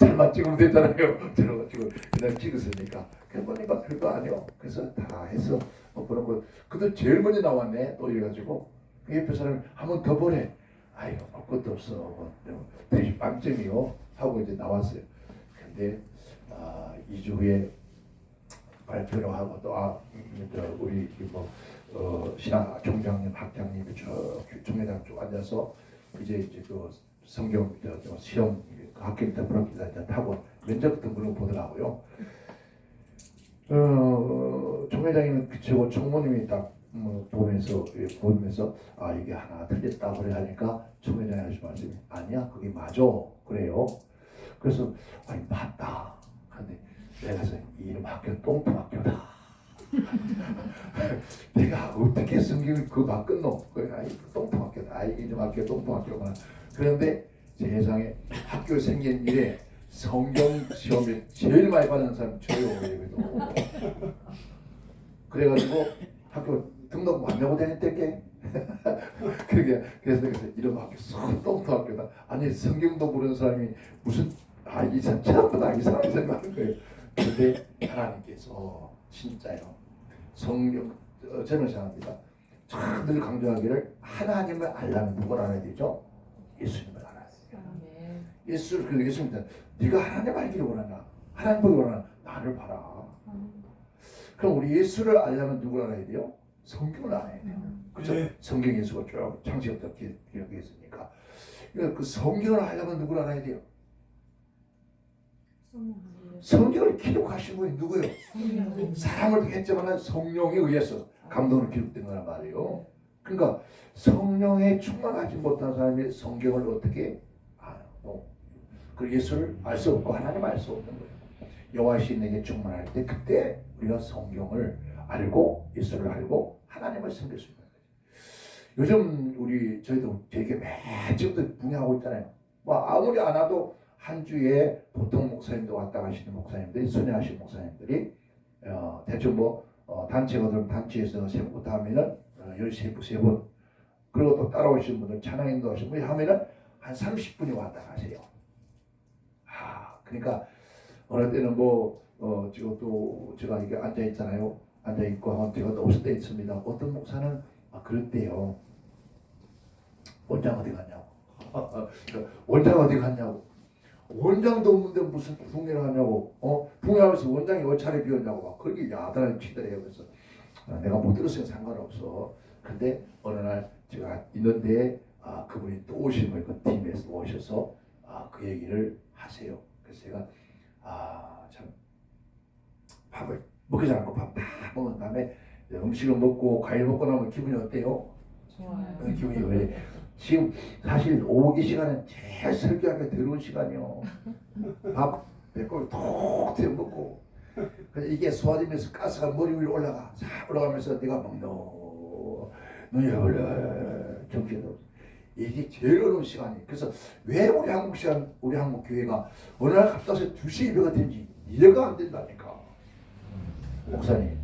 잘만 찍으면 되잖아요. 잘만 찍으면 그냥 찍었으니까. 그래 보니까 별거 아니요. 그래서 다 해서 그런 거. 근데 제일 먼저 나왔네. 또 이래가지고 그 옆에 사람이 한 번 더 보래. 아유 할 것도 없어. 대신 빵점이요 하고 이제 나왔어요. 근데 2주 후에 발표를 하고 또 우리 신학 총장님, 학장님이 저 총회장 쭉 앉아서 이제 그 성경 시험 학교부터 그렇게 이제 타고 면접 같은 그런 거 보더라고요. 총회장님은 그치고 총무님이 딱 보면서 이게 하나 틀렸다 그래 하니까 총회장이 하신 말씀이 아니야 그게 맞아 그래요. 그래서 아니 맞다. 근데 내가 그래서 이름 학교 똥통학교다. 내가 어떻게 성경을 그거 끊노? 똥통학교다. 이름 학교 똥통학교구나. 그런데 세상에 학교 생긴 이래 성경 시험에 제일 많이 받는 사람이 저예요. 그래가지고 학교 등록 안 하고 다녔대. 그래서 이런 학교 똥통학교다. 아니 성경도 모르는 사람이 무슨 이 사람 전부 다 이상하게 생각하는 거예요. 근데 하나님께서 진짜요. 성경 저는 생각합니다. 늘 강조하기를 하나님을 알려면 누굴 알아야 되죠? 예수님을 알아야 돼요. 예수를 그래서 예수님한테 네가 하나님 알기를 원하나? 하나님 보기 원하나? 나를 봐라. 그럼 우리 예수를 알려면 누굴 알아야 돼요? 성경을 알아야 돼요. 그죠? 성경 예수가 쭉 창세기부터 기록해 있으니까. 그 성경을 알려면 누굴 알아야 돼요? 성경을 기록하신 분이 누구예요? 사람을 했지만 성령에 의해서 감동으로 기록된 거란 말이에요. 그러니까 성령에 충만하지 못한 사람이 성경을 어떻게 그 예수를 알 수 없고 하나님 알 수 없는 거예요. 여호와의 내게 충만할 때 그때 우리가 성경을 알고 예수를 알고 하나님을 섬길 수 있는 거예요. 요즘 저희도 되게 매주부터 분야하고 있잖아요. 아무리 안 와도 한 주에 보통 목사님도 왔다 가시는 목사님들이 순회하신 목사님들이 대충 단체거든 단체에서 새벽부터 하면은 10시 3분 그리고 또 따라오시는 분들 찬양인도 하시는 분이 하면은 한 30분이 왔다 가세요. 그러니까 어느 때는 지금 또 제가 이게 앉아 있잖아요. 앉아 있고 하면 제가 또 없을 때 있습니다. 어떤 목사는 그랬대요. 원장 어디 갔냐고. 원장 어디 갔냐고. 원장도 없는데 무슨 붕괴를 하냐고. 붕괴하면서 원장이 얼차례 비웠냐고 막 그렇게 야단을 치더래요. 그래서 내가 못 들었으면 상관없어. 근데 어느 날 제가 있는데 그분이 또 오신 거예요. 그 팀에서 오셔서 그 얘기를 하세요. 그래서 제가 참 밥을 먹지 않고 밥 다 먹은 다음에 음식을 먹고 과일 먹고 나면 기분이 어때요? 좋아요. 기분이 왜? 지금 사실 오후 이 시간은 제일 설교하기 더러운 시간이요. 밥 배꼽을 톡 튀어 먹고 이게 소화되면서 가스가 머리 위로 올라가 올라가면서 내가 눈이 올라 정신도 없어. 이게 제일 어려운 시간이. 그래서 왜 우리 한국 교회가 어느 날 갑자기 2시 예배가 된지 이해가 안 된다니까. 목사님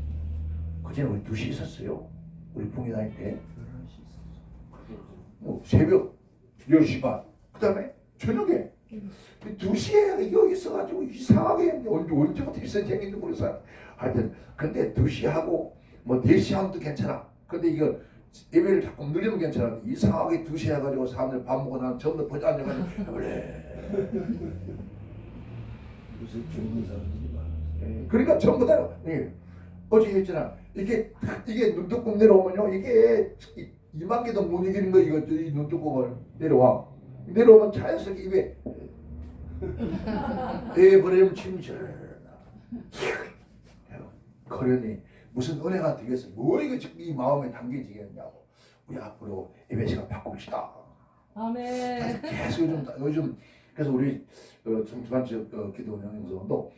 그전에 우리 2시 있었어요. 우리 붕이 다닐 때 새벽 10시 반 그 다음에 저녁에 2시에 여기 있어가지고 이상하게 언제부터 있었는지 생긴지 모르겠어요. 하여튼 근데 2시 하고 4시 하면 괜찮아. 근데 이거 예배를 자꾸 늘리면 괜찮아. 이상하게 2시 해가지고 사람들 밥 먹고 나면 전부 다 보자 앉아가지고 무슨 죽는 사람들이 많아요. 그러니까 전부 다 어제 했잖아. 이게 눈두꺼 내려오면요 이게 2만 개도 못 이기는 거 이거 이 눈두꺼가 내려오면 자연스럽게 입에 버리면 침실 거련히 무슨 은혜가 되겠어. 이거 지금 이 마음에 담겨지겠냐고. 우리 앞으로 예배 시간 바꿉시다. 아멘. 계속 요즘 그래서 우리 중반주 기도 운영에서도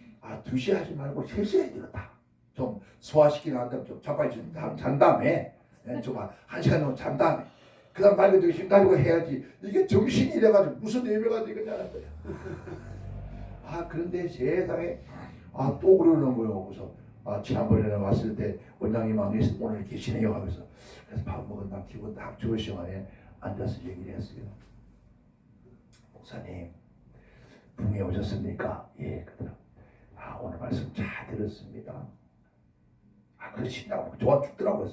2시 하지 말고 3시 해야 되겠다. 좀 소화시키는 한다면 좀 자빠지 잔 다음에 좀 1시간 정도 잔 다음에 그 다음 말 그대로 힘 가지고 해야지. 이게 정신이 이래가지고 무슨 예배가 되겠냐는 거야. 그런데 세상에 또 그러는 거예요. 그래서 지난번에 왔을 때 원장님 오늘 계시네요 하면서 그래서 밥 먹은 다음 기분 딱 좋은 시간에 앉아서 얘기를 했어요. 목사님 붕에 오셨습니까? 예, 그러더라고. 아, 오늘 말씀 잘 들었습니다. 아, 그러시냐고 좋아 죽더라고요.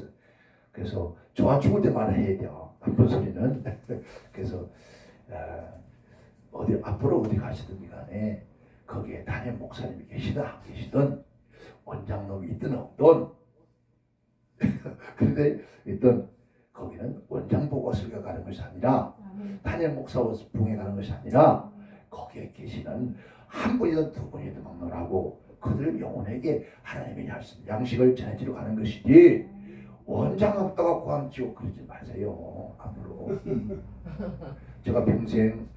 그래서 좋아 죽을 때 말을 해야 돼요. 나쁜 소리는. 그래서 어디 앞으로 어디 가시든 간에 거기에 담임 목사님이 계시든 안 계시든 원장놈이 있든 없든 근데 일단 거기는 원장 보고 설교 가는 것이 아니라 담임 목사 붕에 가는 것이 아니라 거기에 계시는 한 분이든 두 분이든 막론하고 그들 영혼에게 하나님의 양식을 전해주러 가는 것이지 원장 없다가 고함 지옥 그러지 마세요. 앞으로 제가 평생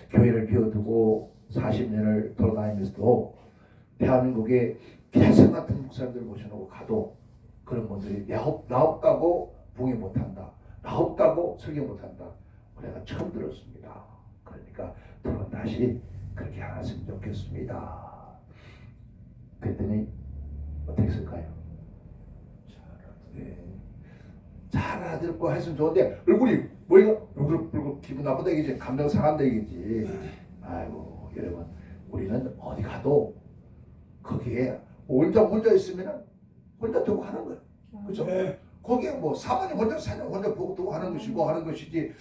교회를 비워두고 40년을 돌아다니면서도 대한민국에 개성 같은 목사님들 모셔놓고 가도 그런 분들이 나 없다고 붕이 못한다, 나 없다고 설교 못한다, 내가 처음 들었습니다. 그러니까 저는 다시 그렇게 안 했으면 좋겠습니다. 그랬더니 어떻게 쓸까요? 잘 알아듣고 했으면 좋은데 얼굴이 뭐이가 얼굴 붉고 기분 나쁘다 이게 감정 상한다 이게지. 아이고 여러분 우리는 어디 가도 거기에 혼자 있으면은 혼자 두고 하는 거예요. 그렇죠? 거기에 뭐 사모님 혼자 사냥 혼자 보고 두고 하는 것이고 하는 것이지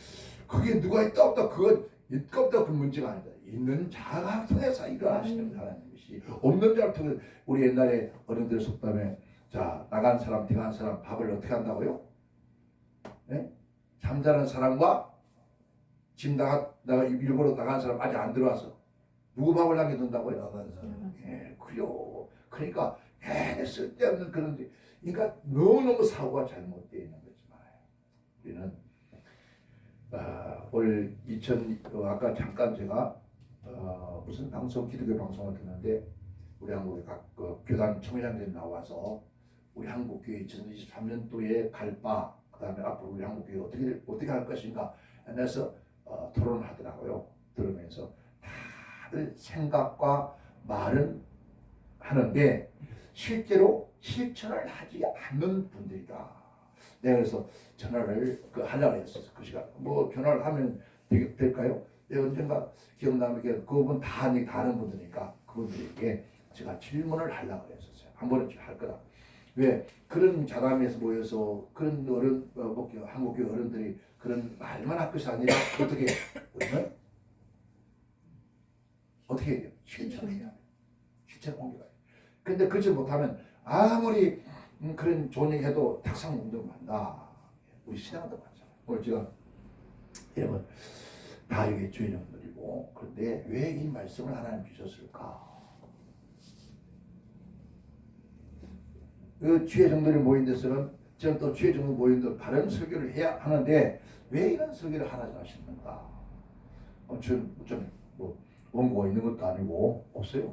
그게 누가 있다 없다 그건 있다 없다 그 문제가 아니다. 있는 자가 통해서 일어나시는 하나님이시 없는 자를 통해 우리 옛날에 어른들 속담에 자 나간 사람 들어간 사람 밥을 어떻게 한다고요? 네? 잠자는 사람과 지금 나가 일부러 나간 사람 아직 안 들어와서 누구 밥을 남겨둔다고요? 나간 사람. 예, 그래요. 그러니까 괜히 쓸데없는 그런 그러니까 너무너무 사고가 잘못되어 있는 거지만 우리는 올 2000 아까 잠깐 제가 무슨 방송 기독교 방송을 듣는데 우리 한국의 각 교단 총회장들이 나와서 우리 한국교회 2023년도에 갈 바 그다음에 앞으로 우리 한국교회 어떻게 할 것인가 해서 토론을 하더라고요. 들으면서 다들 생각과 말은 하는데 실제로 실천을 하지 않는 분들이다. 내가 그래서 전화를 하려고 했었어. 그 시간 뭐 전화를 하면 될까요? 언젠가 기억나면 그분 다 아는 분들이니까 그분들에게 제가 질문을 하려고 했었어요. 한 번은 할 거다. 왜 그런 자담에서 모여서 그런 한국교 어른들이 그런 말만 할 것이 아니라 어떻게 우리는 어떻게 해야 돼요? 실천해야 돼요. 실천 옮겨가야 돼요. 근데 그렇지 못하면 아무리 그런 좋은 얘기 해도 탁상 운동 한다. 우리 신앙도 마찬가지야. 오늘 제가 여러분 다 이게 주의 종들이고 그런데 왜 이 말씀을 하나님 주셨을까? 그 주의 종들이 모인 데서는 저는 또 주의 종들 모인 데 바른 설교를 해야 하는데 왜 이런 설교를 하나 하시는가? 뭐 원고가 있는 것도 아니고 없어요.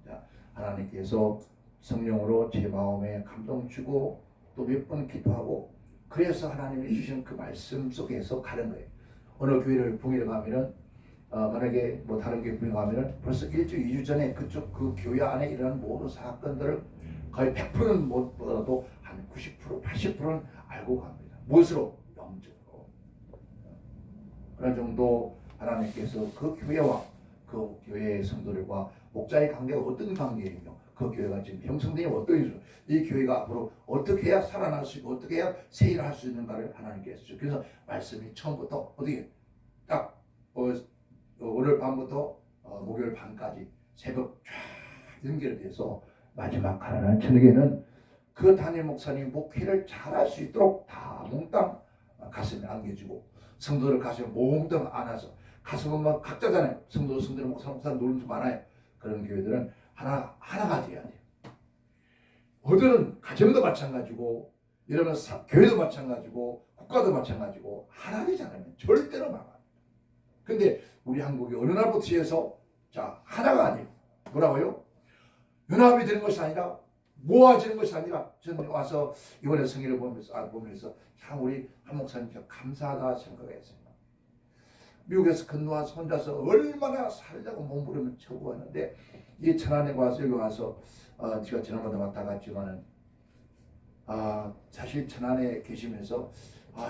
자, 하나님께서 성령으로 제 마음에 감동 주고 또 몇 번 기도하고 그래서 하나님이 주신 그 말씀 속에서 가는 거예요. 어느 교회를 붕이를 가면은 만약에 뭐 다른 교회 붕이 가면은 벌써 1주 2주 전에 그쪽 그 교회 안에 일어난 모든 사건들을 거의 100%는 못보다도 한 90% 80%는 알고 갑니다. 무엇으로? 영적으로. 그런 정도 하나님께서 그 교회와 그 교회의 성도들과 목자의 관계가 어떤 관계이며 그 교회가 지금 형성되니 어떤 이 교회가 앞으로 어떻게 해야 살아날 수 있고 어떻게 해야 세일을 할 수 있는가를 하나님께서 주죠. 그래서 말씀이 처음부터 어떻게 딱 오늘 밤부터 목요일 밤까지 새벽 쫙 연결돼서 마지막 가난한 저녁에는 그 담임 목사님 목회를 잘할 수 있도록 다 몽땅 가슴에 안겨주고 성도들 가슴에 몽땅 안아서 가슴은 막 각자잖아요. 성도들 목사 노는 좀 많아요. 그런 교회들은 하나가 돼야 돼요. 어들은 가정도 마찬가지고 이러면 교회도 마찬가지고 국가도 마찬가지고 하나 되지 않으면 절대로 망합니다. 근데 우리 한국이 어느 날부터 해서 자 하나가 아니에요. 뭐라고요? 연합이 되는 것이 아니라 모아지는 것이 아니라 저는 와서 이번에 성의를 보면서 참 우리 한 목사님 참 감사하다 생각했어요. 미국에서 건너와서 혼자서 얼마나 살려고 몸부림을 쳐고 왔는데 이 천안에 와서 여기 와서 제가 지난번에 왔다 갔지만은 사실 천안에 계시면서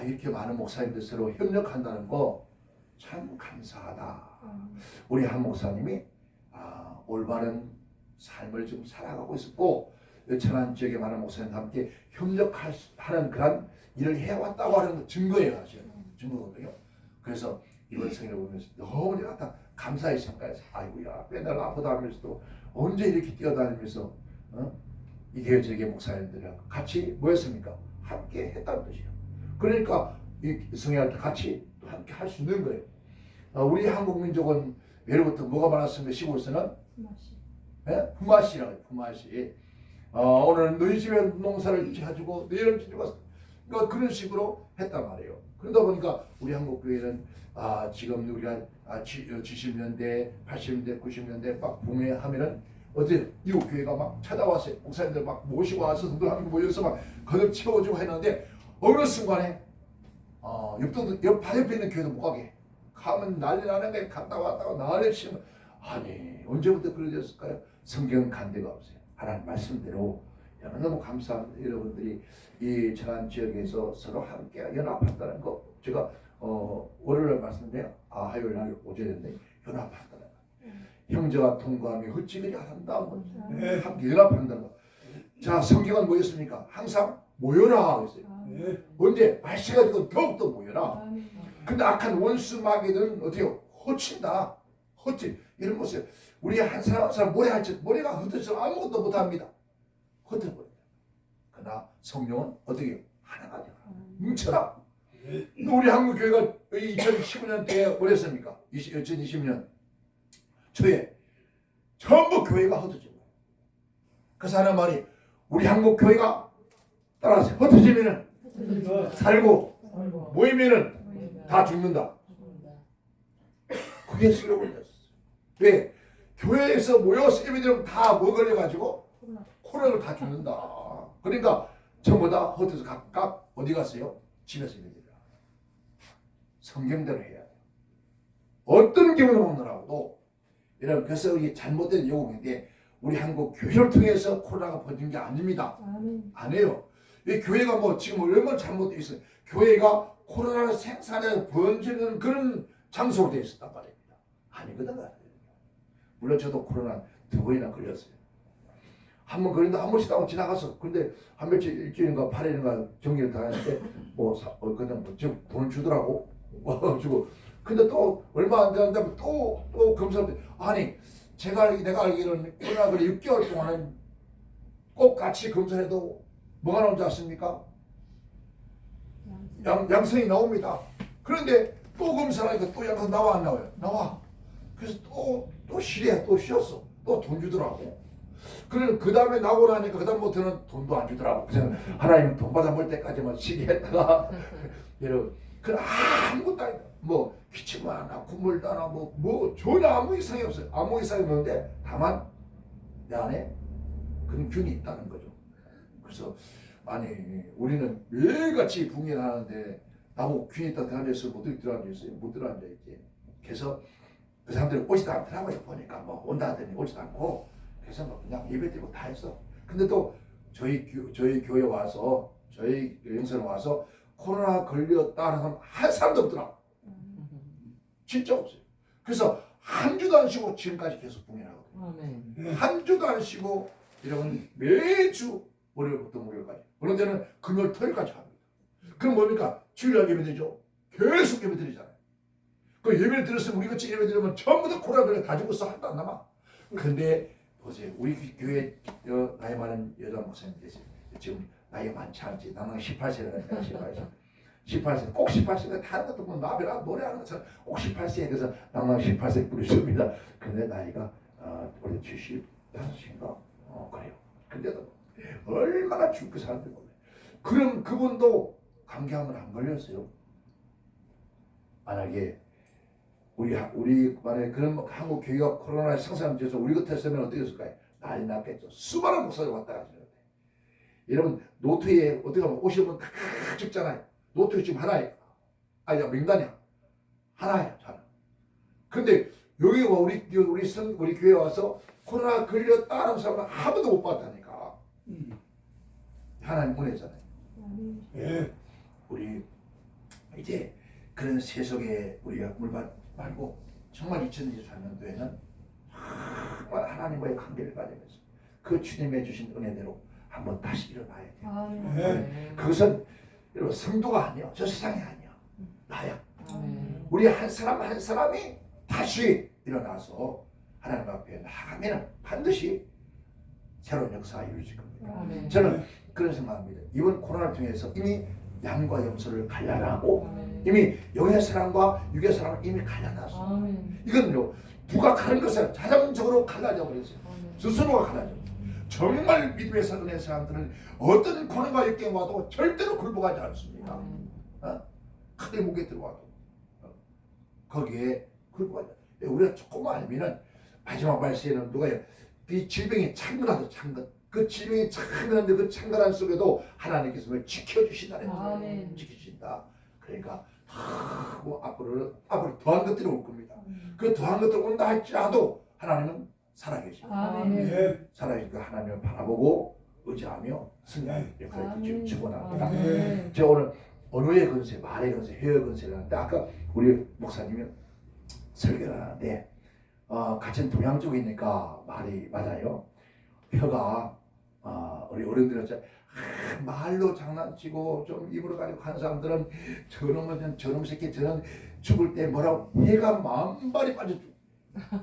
이렇게 많은 목사님들 서로 협력한다는 거 참 감사하다. 우리 한 목사님이 올바른 삶을 좀 살아가고 있었고 천안 지역의 많은 목사님과 함께 협력하는 그런 일을 해왔다고 하는 증거예요. 사실 증거거든요. 그래서 이번 성경을 보면서 너무 내가 다 감사의 생각에서 아이고야 맨날 아프다 하면서도 언제 이렇게 뛰어다니면서 이 교회 지역의 목사님들이랑 같이 뭐였습니까? 함께 했다는 뜻이에요. 그러니까 이 성경을 같이 함께 할 수 있는 거예요. 우리 한국 민족은 예로부터 뭐가 많았습니까? 시골에서는 품앗이라고 해요. 품앗이. 오늘 너희 집에 농사를 지어주고 내일은 지어주고 그러니까 그런 식으로 했단 말이에요. 그러다 보니까 우리 한국 교회는 지금 우리가 70년대, 80년대, 90년대 막 붕괴하면은 어제 이웃 교회가 막 찾아왔어요. 목사님들 막 모시고 와서 성도하고 모여서 막 거듭 채워주고 했는데 어느 순간에 옆 바로 옆에 있는 교회도 못 가게 가면 난리 나는 거예요. 갔다 왔다가 난리 치면 아니 언제부터 그러셨을까요? 성경은 간 데가 없어요. 하나님 말씀대로 너무 감사합니다. 여러분들이 이 천안 지역에서 서로 함께 연합한다는 거 제가 월요일에 말씀드려요. 화요일 날 오전에 연합한다는 거. 형제가 통과하며 어찌 그리 한다. 함께 연합한다는 거. 자 성경은 뭐였습니까? 항상 모여라 그랬어요. 언제? 말씨가 되고 더욱더 모여라. 근데 악한 원수 마귀들은 어떻게 헛친다. 헛치 이런 모습. 우리 한 사람 한 사람 모래가 흩어져 아무것도 못합니다. 흩어버립니다. 그러나 성령은 어떻게 해요? 하나가 되라. 뭉쳐라. 우리 한국 교회가 2019년대에 뭐랬습니까? 2020년 초에 전부 교회가 흩어진 거예요. 그래서 하는 말이 우리 한국 교회가 따라서 흩어지면은 살고 모이면은 다 죽는다. 그게 슬로건이었어요. 왜? 교회에서 모여서 예배드리면 다 뭐 걸려가지고 코로나를 다 죽는다. 그러니까 전부 다 흩어져서 각각 어디 갔어요? 집에서 예배드려라. 성경대로 해야 돼요. 어떤 경우를 먹느라고도 이런 그래서 이게 잘못된 요공인데 우리 한국 교회를 통해서 코로나가 퍼진 게 아닙니다. 아니에요. 이 교회가 뭐 지금 얼마나 잘못되어 있어요. 교회가 코로나 생산에 번지는 그런 장소로 되어 있었단 말입니다. 아니거든. 물론 저도 코로나 2번이나 걸렸어요. 한 번 걸린다 한 번씩 하고 지나가서 근데 한 며칠 일주일인가 8일인가 정리를 다 했는데 그냥 돈 주더라고. 주고 근데 또 얼마 안 되는데 또 검사한테 아니 내가 알기로는 코로나 그래 6개월 동안은 꼭 같이 검사해도 뭐가 나오지 않습니까? 양성이 나옵니다. 그런데 또 검사하니까 또 양성 나와 안 나와요? 나와. 그래서 또 실에 또 쉬었어. 또 돈 주더라고. 그러면 그 다음에 나오고 나니까 그 다음부터는 돈도 안 주더라고. 그래서 하나님 돈 받아 볼 때까지만 쉬게 했다가 여러분 그 아무것도 아니다. 뭐 기침도 안 하고 콧물도 안 하고 뭐 전혀 아무 이상이 없어요. 아무 이상이 없는데 다만 내 안에 그런 균이 있다는 거죠. 그래서 아니 우리는 매일같이 붕괴하는데 나보고 균이 있다 들어앉아있어요. 못 들어앉아있어요. 못 들어앉아있지. 그래서 그 사람들이 오지도 않더라고요. 보니까 뭐 온다 하더니 오지도 않고 그래서 뭐 그냥 예배드리고 다 했어. 근데 또 저희 교회 와서 저희 영선에 와서 코로나 걸렸다는 사람 한 사람도 없더라고. 진짜 없어요. 그래서 한 주도 안 쉬고 지금까지 계속 붕괴하거든요. 한 주도 안 쉬고 이러면 매주 월요일부터 목요일까지. 어느 때는 금요일 토요일까지 합니다. 그럼 뭡니까? 주일날 예배드리죠. 계속 예배드리잖아요. 그 예배를 들었으면 우리 같이 예배 드리면 전부 다 코로나 걸려 다 죽었어. 하나도 안 남아. 근데 보세요. 우리 교회 나이 많은 여자 목사님 계세요. 지금 나이 많지 않지. 나는 18세라니까 18세. 꼭 18세인데 다른 것도 뭐 나비라 노래하는 것처럼 꼭 18세. 그래서 나만 18세 부르십니다. 근데 나이가 원래 75인가? 그래요. 근데도 얼마나 죽게 사는지 몰라요. 그럼 그분도 감기하면 안 걸렸어요. 만약에 우리 만약에 그런 한국 교회가 코로나에 상상돼서 우리 같았으면 어떻게 했을까요? 난리 났겠죠. 수많은 목사들 왔다 가시는데 여러분 노트에 어떻게 하면 오시면 다 찍잖아요. 노트 지금 하나예요. 아니 명단이야. 하나예요. 하나. 근데 여기 와 우리 교회 와서 코로나 걸렸다는 사람은 아무도 못 봤다니까. 하나님 은혜잖아요. 우리 이제 그런 세속에 우리가 물만 말고 정말 2023년도에는 정말 하나님과의 관계를 가지면서 그 주님의 주신 은혜대로 한번 다시 일어나야 돼요. 아멘. 그것은 여러분 성도가 아니야. 저 세상이 아니야. 나야. 아멘. 우리 한 사람 한 사람이 다시 일어나서 하나님 앞에 나가면 반드시 새로운 역사가 이루어질 겁니다. 아멘. 저는 그런 생각합니다. 이번 코로나를 통해서 이미 양과 염소를 갈라하고 아멘. 이미 영의 사람과 육의 사람을 이미 갈라놨어. 아멘. 이건요 누가 가는 것을 자동적으로 갈라져 버렸어요. 아멘. 스스로가 갈라져. 정말 믿음에서 은혜 사람들은 어떤 고난과 역경이 와도 절대로 굴복하지 않습니다. 아멘. 크게 무게 들어와도 거기에 굴복하지. 우리가 조금만 알면은 마지막 말세에는 누가요? 이 질병이 창건하다 창건. 그 질병이 창건하는데 그 창건한 속에도 하나님께서 뭘 지켜주신다는 거예요. 아멘. 지켜주신다. 그러니까 뭐 앞으로 더한 것들이 올 겁니다. 그 더한 것들 온다 할지라도 하나님은 살아계시고 아멘. 살아계시니까 하나님을 바라보고 의지하며 승리하는 역할을 아멘. 축원합니다. 아멘. 제가 오늘 언어의 건세, 말의 건세, 혀의 건세를 하는데 아까 우리 목사님이 설교를 하는데 같은 동양 쪽이니까 말이 맞아요. 혀가 우리 어른들은 말로 장난치고 좀 입으로 가지고 간 사람들은 저놈 새끼 저는 죽을 때 뭐라고 혀가 만발이 빠져 죽.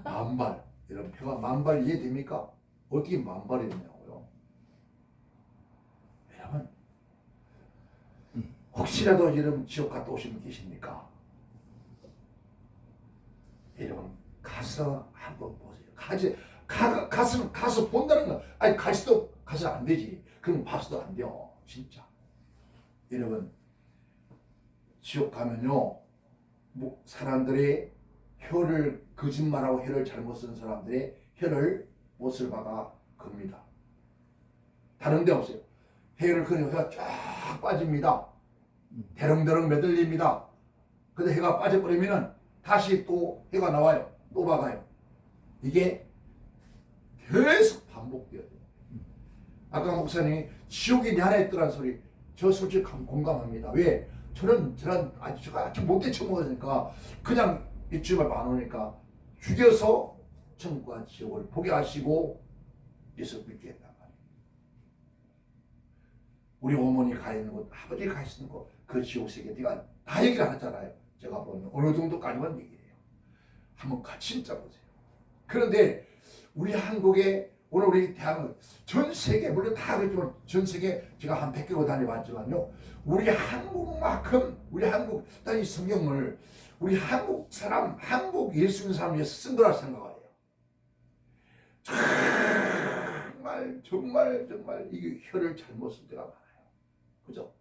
만발. 여러분 혀가 만발 이해됩니까? 어떻게 만발이 되냐고요? 여러분 혹시라도 여러분 지옥 갔다 오신 분 계십니까? 여러분 가서 한번 보세요. 가서 본다는 거 아니 가서 안 되지. 그럼 봐서도 안 돼요. 진짜. 여러분 지옥 가면요 뭐 사람들이 혀를 거짓말하고 혀를 잘못 쓴 사람들의 혀를 못을 박아 겁니다. 다른 데 없어요. 혀를 그냥 혀가 쫙 빠집니다. 대렁대렁 매들립니다. 근데 혀가 빠져버리면은 다시 또 혀가 나와요. 또 박아요. 이게 계속 반복돼요. 아까 목사님이 지옥이 내 안에 있더란 소리 저 솔직히 공감합니다. 왜? 저는 아주 못돼 처먹으니까 그냥 이쯤에 안 오니까 죽여서 천국과 지옥을 보게 하시고 예수 믿게 했단 말이에요. 우리 어머니 가 있는 곳, 아버지 가 있는 곳, 그 지옥 세계 네가 다 얘기를 안 했잖아요. 제가 보면 어느 정도까지만 얘기해요. 한번 같이 진짜 보세요. 그런데 우리 한국에 오늘 우리 대한민국 전 세계 물론 다 그렇지만 전 세계 제가 한 100개국 다녀봤지만요. 우리 한국만큼 우리 한국 이 성경을 우리 한국 사람 한국 예수 믿는 사람이 쓴 거라 생각해요. 정말 이게 혀를 잘못 쓴 데가 많아요. 그죠?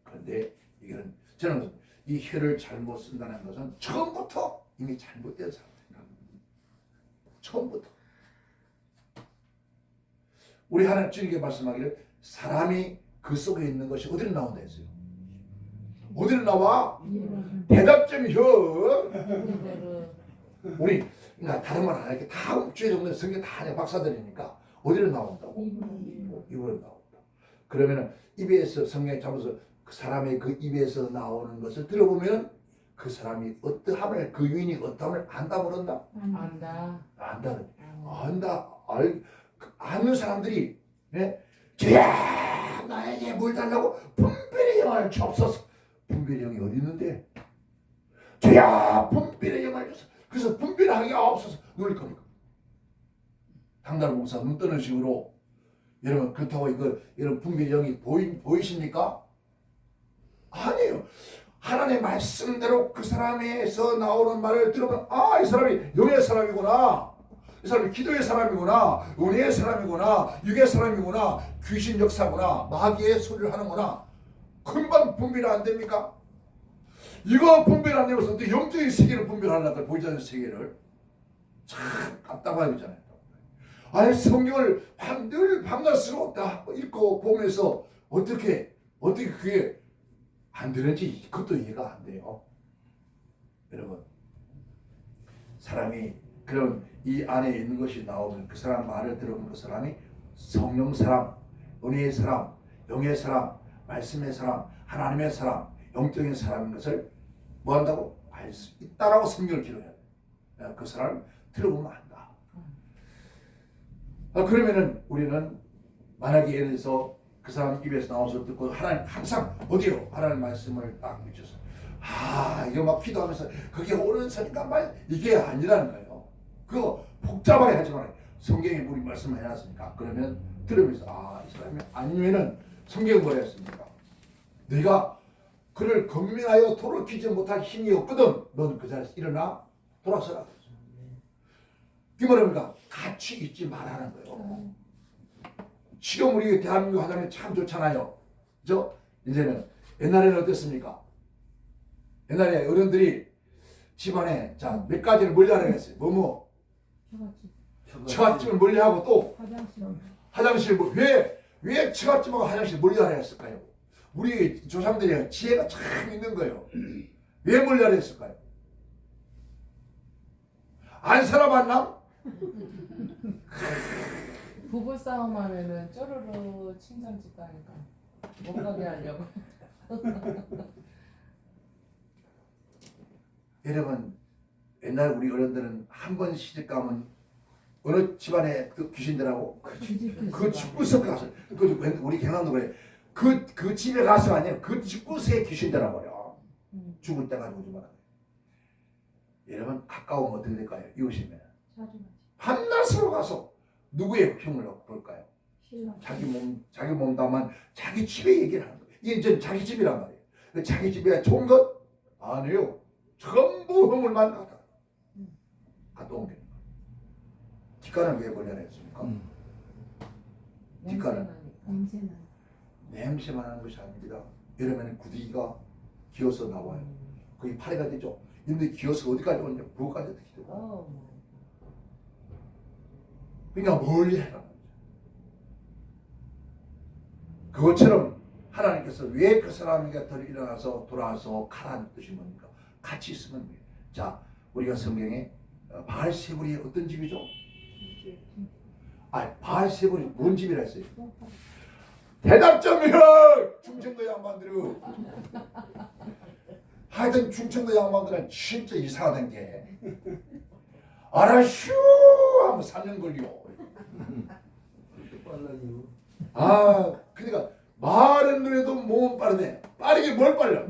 그런데 이거는 저는 이 혀를 잘못 쓴다는 것은 처음부터 이미 잘못된 상태입니다. 처음부터. 우리 하나님 주님께 말씀하기를 사람이 그 속에 있는 것이 어디로 나온다 했어요? 어디로 나와? 대답 좀 혀. 우리 그러니까 다른 말 안 할게 다 주의 정도 성경 다 아냐 박사들이니까 어디로 나온다고? 입으로 나온다. 그러면은 입에서 성경에 잡아서 그 사람의 그 입에서 나오는 것을 들어보면 그 사람이 어떠함을 그 유인이 어떠함을 안다 모른다? 안다. 안다. 아는 사람들이 저야 나에게 물 달라고 분별의 영을 주옵소서. 분별의 영이 어디 있는데? 저야 분별의 영을 주소서. 그래서 분별하기가 없어서 누릴 겁니까? 당달 목사 눈 뜨는 식으로 여러분 그렇다고 이거 여러분 분별의 영이 보이십니까? 아니에요. 하나님의 말씀대로 그 사람에서 나오는 말을 들으면 이 사람이 영의 사람이구나. 이 사람이 기도의 사람이구나. 은혜의 사람이구나. 육의 사람이구나. 귀신 역사구나. 마귀의 소리를 하는구나. 금방 분별 안 됩니까? 이거 분별 안 되면서 또 영적인 세계를 분별하려고 보이지 않는 세계를 참 답답하게 하잖아요. 아니 성경을 늘 밤낮으로 다 읽고 보면서 어떻게 그게 안 되는지 그것도 이해가 안 돼요. 여러분 사람이 그런 이 안에 있는 것이 나오면 그 사람 말을 들으면 그 사람이 성령 사람, 은혜의 사람, 영의 사람, 말씀의 사람, 하나님의 사람, 영적인 사람인 것을 뭐 한다고? 알 수 있다라고 성경을 기록해야 돼. 그 사람 들어보면 안다. 그러면은 우리는 만약에 예를 들어서 그 사람 입에서 나온 소리 듣고 하나님 항상 어디요? 하나님 말씀을 딱 미쳐서 이거 막 기도하면서 그게 옳은 소리가 말 이게 아니라는 거예요. 그거 복잡하게 하지 말아요. 성경에 우리 말씀 해놨으니까 그러면 들으면서 이 사람이 아니면은 성경 뭐라 했습니까? 내가 그를 건면하여 돌이키지 못할 힘이 없거든. 넌 그 자리에서 일어나 돌아서라. 그 말입니까? 같이 있지 말라는 거예요. 지금 우리 대한민국 화장이 참 좋잖아요. 그죠? 이제는 옛날에는 어땠습니까? 옛날에 어른들이 집안에 몇 가지를 멀리하라고 했어요. 처갓집을 멀리하고 또 화장실 왜 처갓집하고 화장실 멀리하라 했을까요? 우리 조상들이 지혜가 참 있는 거예요. 왜 멀리하라 했을까요? 안 살아봤나? 부부싸움 하면은 쪼르르 친정집 가니까 못 가게 하려고. 여러분 옛날 우리 어른들은 한 번 시집 가면 어느 집안에 그 귀신들하고 그 집구석 가서 우리 경남도 그래 그 집에 가서 아니에요 그 집구석에 귀신들하고 그래요. 죽을 때까지 오지 말아요. 여러분 가까우면 어떻게 될까요? 이웃이면 한낮으로 가서 누구의 흉을 볼까요? 자기 몸담만 자기 집에 얘기를 하는 거예요. 이게 이제 자기 집이란 말이에요. 자기 집에 좋은 것 아니에요. 전부 허물만 갖다 옮기는 거예요. 뒷간은 왜 벌려냈습니까? 뒷간은 냄새만 하는 것이 아닙니다. 이러면 구디기가 기어서 나와요. 거기 파리가 되죠. 근데 기어서 어디까지 오느냐? 부엌까지 어떻게 되고. 그러니까 멀리 해라. 그것처럼 하나님께서 왜 그 사람 곁으로 일어나서 돌아와서 가라는 뜻이 뭡니까? 같이 있으면 돼요. 자, 우리가 성경에 바알세불이 어떤 집이죠? 바알세불이 뭔 집이라 했어요? 대답 좀 해라! 충청도 양반들은. 하여튼 충청도 양반들은 진짜 이상하던 게 알아슈 하면 3년 걸려. 그러니까 말은 그래도 몸은 빠르네. 빠르게 뭘 빨라?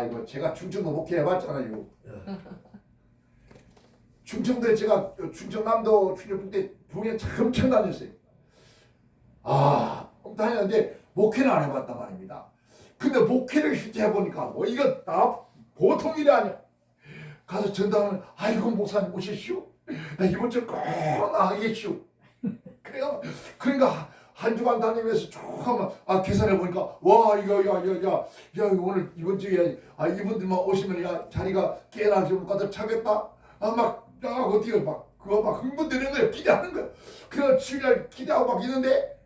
이거 제가 충청도 목회해봤잖아요. 충청도에 제가 충청남도 출입국 때 부에 엄청 다녔어요. 다녔는데 목회는 안 해봤단 말입니다. 근데 목회를 실제 해보니까 이거 다 보통 일이 아니야. 가서 전담을 이거 목사님 오십시오. 나 이번 주에 꼭 나가겠시오. 그러니까 한 주간 다니면서 쭉 하면 계산해 보니까 이거 오늘 이번 주에 이분들만 오시면 자리가 꽤나 좀 가득 차겠다. 어떻게 그거 막 흥분되는 거예요. 기대하는 거예요. 그래서 주일날 기대하고 막 있는데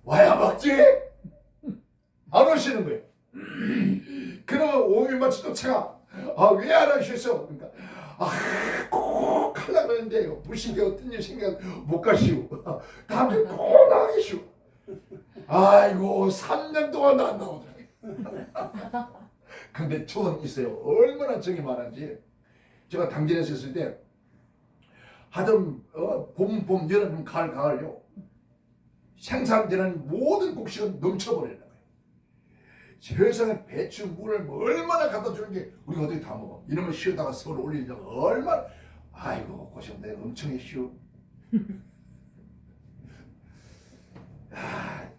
와야 막지 안 오시는 거예요. 그러면 5일 마치도 차가 왜 안 오셨어? 그러니까 꼭 하려고 그러는데 무식이 어떤 일 생겨 못 가시오. 다음 주에 꼭 나가시오. 아이고 3년 동안 안 나오더라고요. 근데 저는 있어요. 얼마나 정이 많은지. 제가 당진에서 있을 때 하던 봄, 여름, 가을요. 생산되는 모든 곡식은 넘쳐버리는 거예요. 세상에 배추, 물을 얼마나 갖다 주는 게 우리가 어떻게 다 먹어. 이놈을 쉬었다가 서울 올리려고 얼마나 고생돼 엄청 했슈.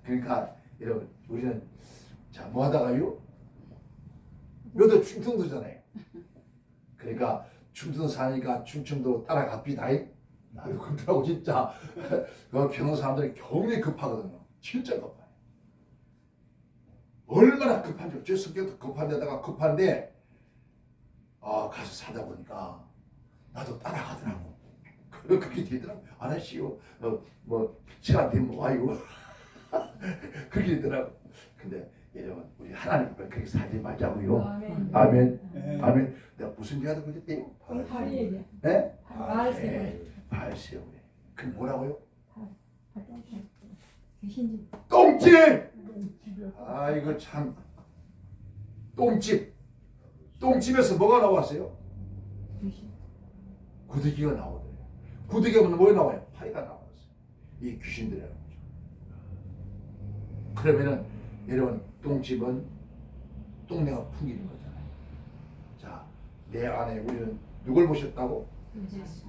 그러니까 여러분 우리는 뭐 하다가요? 여도 충청도잖아요. 그러니까 충청도 사니까 충청도 따라갑니다. 그렇더라고 진짜. 그 경험 사람들이 경이 급하거든요. 진짜 급해요. 얼마나 급한지. 제 성격도 급한 데다가 급한데 가서 사다 보니까 나도 따라가더라고. 그렇게 되더라고. 안 하시오. 시간 되면 와요. 그렇게 되더라고. 근데 여러분 우리 하나님 그렇게 살지 말자고요. 아멘. 아멘. 내가 무슨 얘기하다 그랬대요? 바알세불. 네? 바알세불. 그 뭐라고요? 귀신집. 똥집. 이거 참. 똥집. 똥집에서 뭐가 나왔어요? 귀신. 구더기가 나오더래요. 구더기 하면 뭐 나와요? 파리가 나왔어요. 이 귀신들이라는 거죠. 그러면은 여러분 똥집은 똥내가 풍기는 거잖아요. 자, 내 안에 우리는 누굴 모셨다고?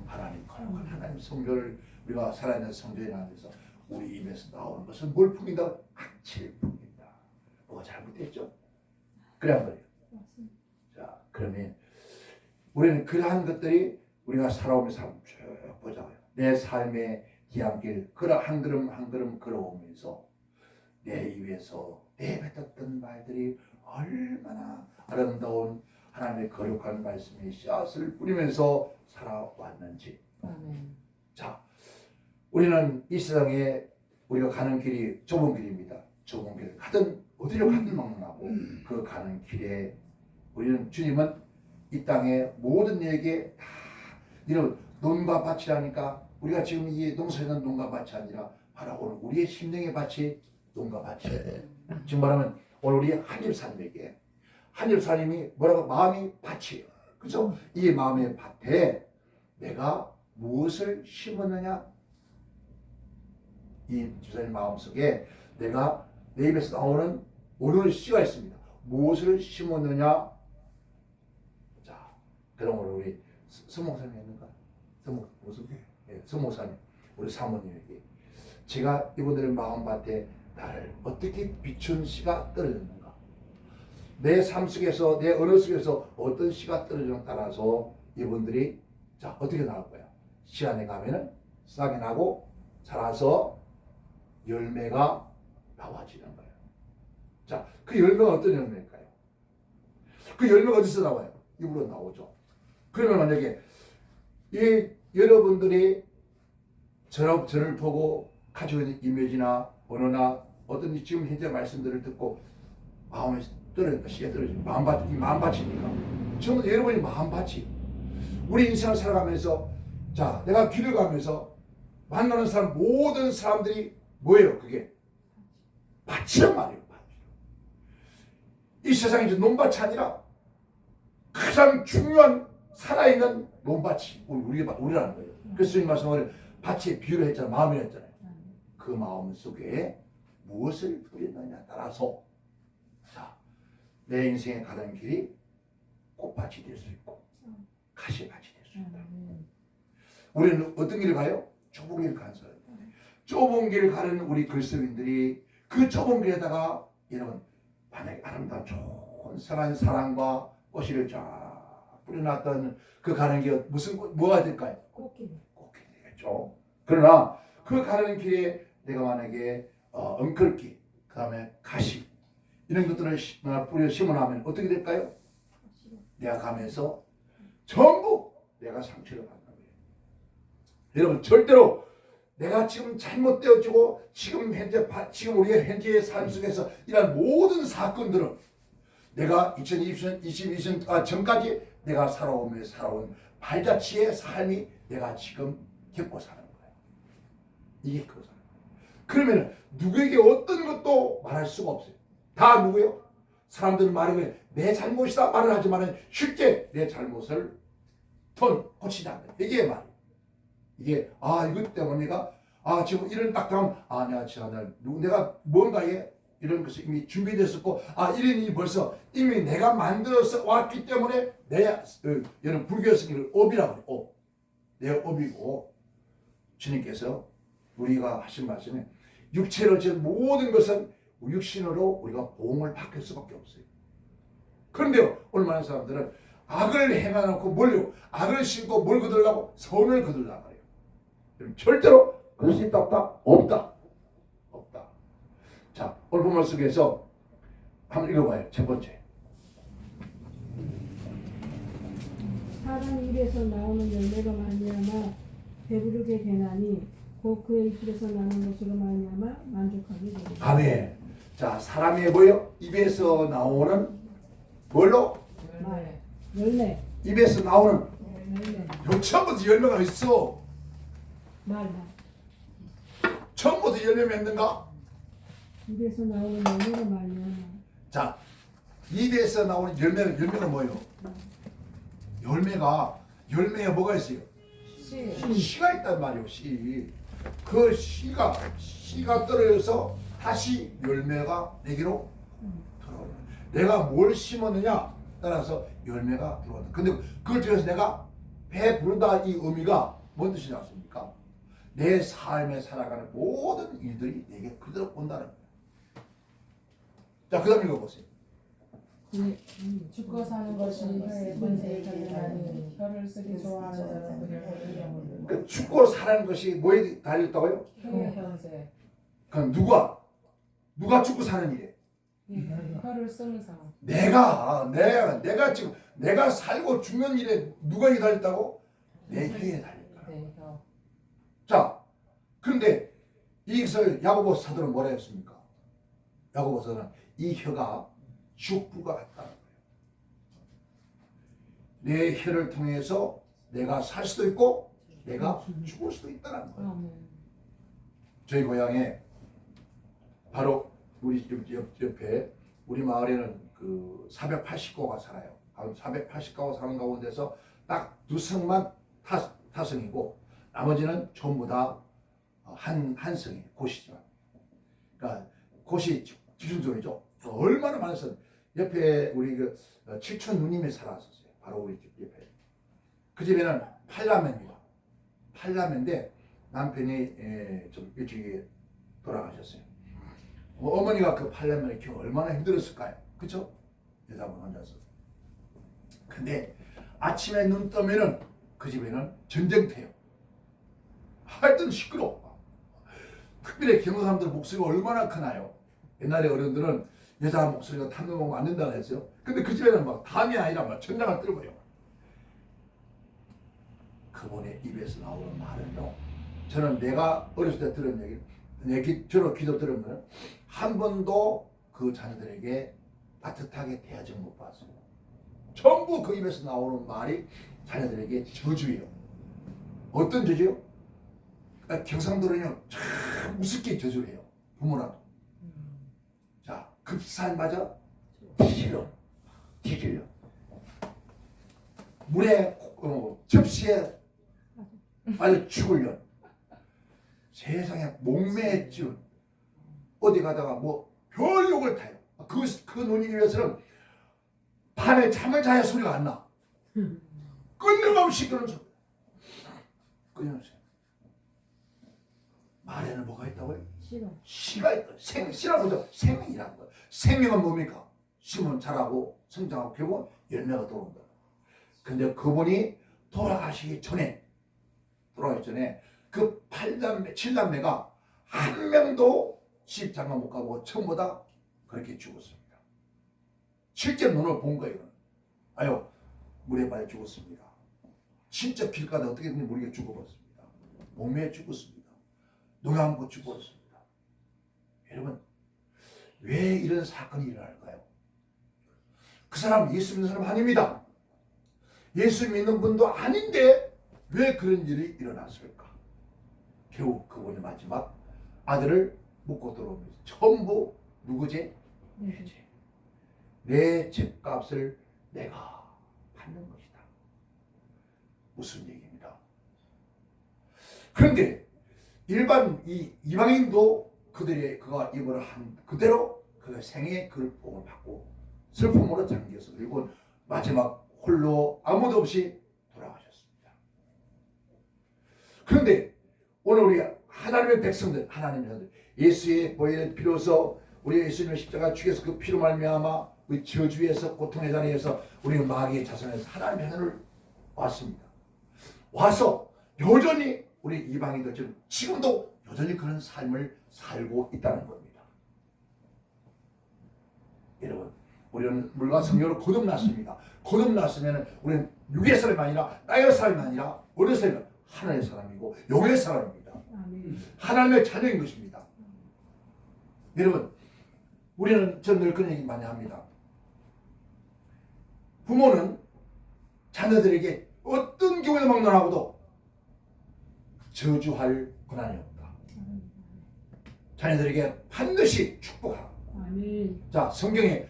하나님 거룩한 하나님 성전을 우리가 살아있는 성전에 앉아서 우리 입에서 나오는 것은 뭘 풍긴다? 악취를 풍긴다. 뭐가 잘못됐죠? 그래 안 그래요? 자, 그러면 우리는 그러한 것들이 우리가 살아오면서 한번 쭉 보자고요. 내 삶의 뒤안길 한 걸음 한 걸음 걸어오면서 내 입에서 내뱉었던 말들이 얼마나 아름다운 하나님의 거룩한 말씀의 씨앗을 뿌리면서 살아왔는지. 아멘. 자, 우리는 이 세상에 우리가 가는 길이 좁은 길입니다. 좁은 길 가든 어디로 가든 막론하고 그 가는 길에 우리는 주님은 이 땅의 모든 얘기에 다 이런 논과 밭이라니까 우리가 지금 이 농사짓는 논과 밭이 아니라 바로 오늘 우리의 심령의 밭이 논과 밭이에요. 지금 말하면 오늘 우리 한집사님에게 한집사님이 뭐라고 마음이 밭이에요. 그죠? 이 마음의 밭에 내가 무엇을 심었느냐? 이 집사님 마음속에 내가 내 입에서 나오는 오늘 씨가 있습니다. 무엇을 심었느냐? 자, 그럼 우리 서목사님 있는가? 서목사님 우리 사모님에게 제가 이분들의 마음밭에 나를 어떻게 비춘 씨가 떨어졌는가? 내 삶 속에서 내 언어 속에서 어떤 씨가 떨어지느냐에 따라서 이분들이 자 어떻게 나올 거야? 시간에 가면은 싹이 나고 자라서 열매가 나와지는 거예요. 자, 그 열매가 어떤 열매일까요? 그 열매가 어디서 나와요? 입으로 나오죠. 그러면 만약에 이 여러분들이 저를 보고 가지고 있는 이미지나 언어나 어떤 지금 현재 말씀들을 듣고 마음에 떨어진다, 씨가 떨어진다. 마음밭이니까. 전부 여러분이 마음밭이. 우리 인생을 살아가면서 자, 내가 길을 가면서 만나는 사람 모든 사람들이 뭐예요? 그게 밭이란 말이에요. 밭. 이 세상에 이제 논밭이 아니라 가장 중요한 살아있는 논밭이 우리라는 거예요. 그래서 이 말씀을 밭에 비유를 했잖아요. 마음이라 했잖아요. 그 마음 속에 무엇을 뿌렸느냐에 따라서 자, 내 인생에 가는 길이 꽃밭이 될 수 있고 가시밭이 될 수 있다. 우리는 어떤 길을 가요? 좁은 길을 가는 사람. 좁은 길을 가는 우리 그리스도인들이 그 좁은 길에다가 여러분 만약에 아름다운 좋은 사랑의 사랑과 꽃을 쫙 뿌려놨던 그 가는 길 무슨 뭐가 될까요? 꽃길. 꽃길이 되겠죠. 그러나 그 가는 길에 내가 만약에 엉클기 그 다음에 가시 이런 것들을 뿌려 심어놓으면 어떻게 될까요? 내가 가면서 전부 내가 상처를 받는 거예요. 여러분 절대로 내가 지금 잘못되어지고 지금 우리가 현재의 삶 속에서 이런 모든 사건들은 내가 2022년 전까지 내가 살아온 발자취의 삶이 내가 지금 겪고 사는 거예요. 이게 그거잖아요. 그러면 누구에게 어떤 것도 말할 수가 없어요. 다 누구요? 사람들은 말하면 내 잘못이다 말을 하지만 쉽게 내 잘못을 고치지 않아요. 이게 말이에요. 이게 이것 때문에 내가 지금 이런 딱딱함 내가 지난날 내가 뭔가에 이런 것이 이미 준비됐었고 이런 일이 벌써 이미 내가 만들어서 왔기 때문에 여러분 불교에서 이걸 업이라고 해요. 내 업이고 주님께서 우리가 하신 말씀에 육체로 지은 모든 것은 육신으로 우리가 보응을 받을 수밖에 없어요. 그런데요 오늘 많은 사람들은 악을 행해놓고 뭘요? 악을 신고 뭘 거들라고? 선을 거들라고 해요. 절대로 그럴 수 있다 없다? 없다. 없다. 자 오늘 본문 속에서 한번 읽어봐요. 첫 번째. 사람 입에서 나오는 열매가 말미암아 배부르게 되나니 곧 그의 입에서 나는 것으로 말미암아 만족하게 되리라. 아멘. 자 사람의 뭐요? 입에서 나오는 뭘로? 열매. 입에서 나오는 열매. 처음부터 열매가 있어. 말. 처음부터 열매 맺는가? 입에서 나오는 열매가 말미암아. 자 입에서 나오는 열매가 뭐예요? 열매에 뭐가 있어요? 씨가 있단 말이에요. 씨. 그 씨가 떨어져서 다시 열매가 내기로 들어온다. 내가 뭘 심었느냐 따라서 열매가 들어온다. 근데 그걸 통해서 내가 배부르다 이 의미가 뭔 뜻이지 않습니까? 내 삶에 살아가는 모든 일들이 내게 그대로 온다는 거예요. 자, 그 다음 읽어보세요. 죽고 사는 것이 혀의 권세에 달리나니 혀를 쓰기 좋아하는 자는 그의 영혼을 그 죽고 사는 것이 뭐에 달렸다고요? 혀의 권세 그럼 누가 죽고 사는 일이에요? 혀를 쓰는 사람 내가 지금 내가 살고 죽는 일에 누가 이 달렸다고? 내 혀에 달렸다. 네, 혀. 자, 그런데 이것을 야고보 사도는 뭐라 했습니까? 야고보 사도는 이 혀가 죽부가 같다는 거예요. 내 혀를 통해서 내가 살 수도 있고 내가 죽을 수도 있다는 거예요. 저희 고향에 바로 우리 옆에 우리 마을에는 그 480가구가 살아요. 480가구 사는 가운데서 딱 2성만 타성이고 나머지는 전부 다 한 성이에요. 고시지만. 그러니까 고시 기준적이죠. 얼마나 많았어요. 옆에 우리 그 칠촌 누님이 살았었어요. 바로 우리 집 옆에. 그 집에는 8남매입니다. 8남매인데 남편이 좀 일찍 돌아가셨어요. 어머니가 그 8남매를 키워 얼마나 힘들었을까요? 그쵸? 여자분 혼자서. 근데 아침에 눈 뜨면은 그 집에는 전쟁터예요. 하여튼 시끄러워. 특별히 경상 사람들 목소리가 얼마나 크나요? 옛날에 어른들은 여자 목소리가 탐내면 안 된다고 했어요. 근데 그 집에는 막 담이 아니라 막 천장을 뚫어버려. 그분의 입에서 나오는 말은요. 저는 내가 어렸을 때 들은 얘기, 저로 기도 들으면 한 번도 그 자녀들에게 따뜻하게 대하지 못 봤어요. 전부 그 입에서 나오는 말이 자녀들에게 저주예요. 어떤 저주요? 경상도는요 참 우습게 저주를 해요. 부모라도. 자, 급살 맞아 뒤질러 물에 접시에 빨리 죽을려. 세상에 목매했지. 어디 가다가 뭐 별욕을 타요. 그 눈이 위해서는 밤에 잠을 자야 소리가 안 나. 끊임없이 그런 소리. 끊임없이. 말에는 뭐가 있다고요? 씨가 있다. 씨라고 하죠. 생명이라는 거예요. 생명은 뭡니까? 심은 자라고 성장하고 결국 열매가 돌아온다. 근데 그분이 돌아가기 전에 그 8남매, 7남매가 한 명도 시집장가 못 가고 전부 다 그렇게 죽었습니다. 실제 눈을 본 거예요. 아유, 물에 빠져 죽었습니다. 진짜 길가다 어떻게 됐는지 모르게 죽어버렸습니다. 목매에 죽었습니다. 농약 먹고 죽었습니다. 여러분, 왜 이런 사건이 일어날까요? 그 사람 예수 믿는 사람 아닙니다. 예수 믿는 분도 아닌데 왜 그런 일이 일어났을까? 결국 그분이 마지막 아들을 묻고 들어오면서 전부 누구지? 내 죄. 내 죄값을 내가 받는 것이다. 무슨 얘기입니다. 그런데 일반 이방인도 그가 입을 한 그대로 그의 생에 그 복을 받고 슬픔으로 잠겨서 그리고 마지막 홀로 아무도 없이 돌아가셨습니다. 그런데 오늘 우리 하나님의 백성들, 하나님의 자들, 예수의 보혈의 피로서 우리 예수님의 십자가 죽여서 그 피로 말미암아 우리 저주에서 고통의 자리에서 우리는 마귀의 자손에서 하나님의 하늘을 왔습니다. 와서 여전히 우리 이방인들 지금도 여전히 그런 삶을 살고 있다는 겁니다. 여러분, 우리는 물과 성령으로 거듭났습니다. 거듭났으면 우리는 육의 사람이 아니라 땅의 사람이 아니라 어느 사람이 하나님의 사람이고 영의 사람입니다. 하나님의 자녀인 것입니다. 여러분, 우리는 전 늘 그런 얘기 많이 합니다. 부모는 자녀들에게 어떤 경우에 막론하고도 저주할 권한이 없다. 자녀들에게 반드시 축복하라. 자, 성경에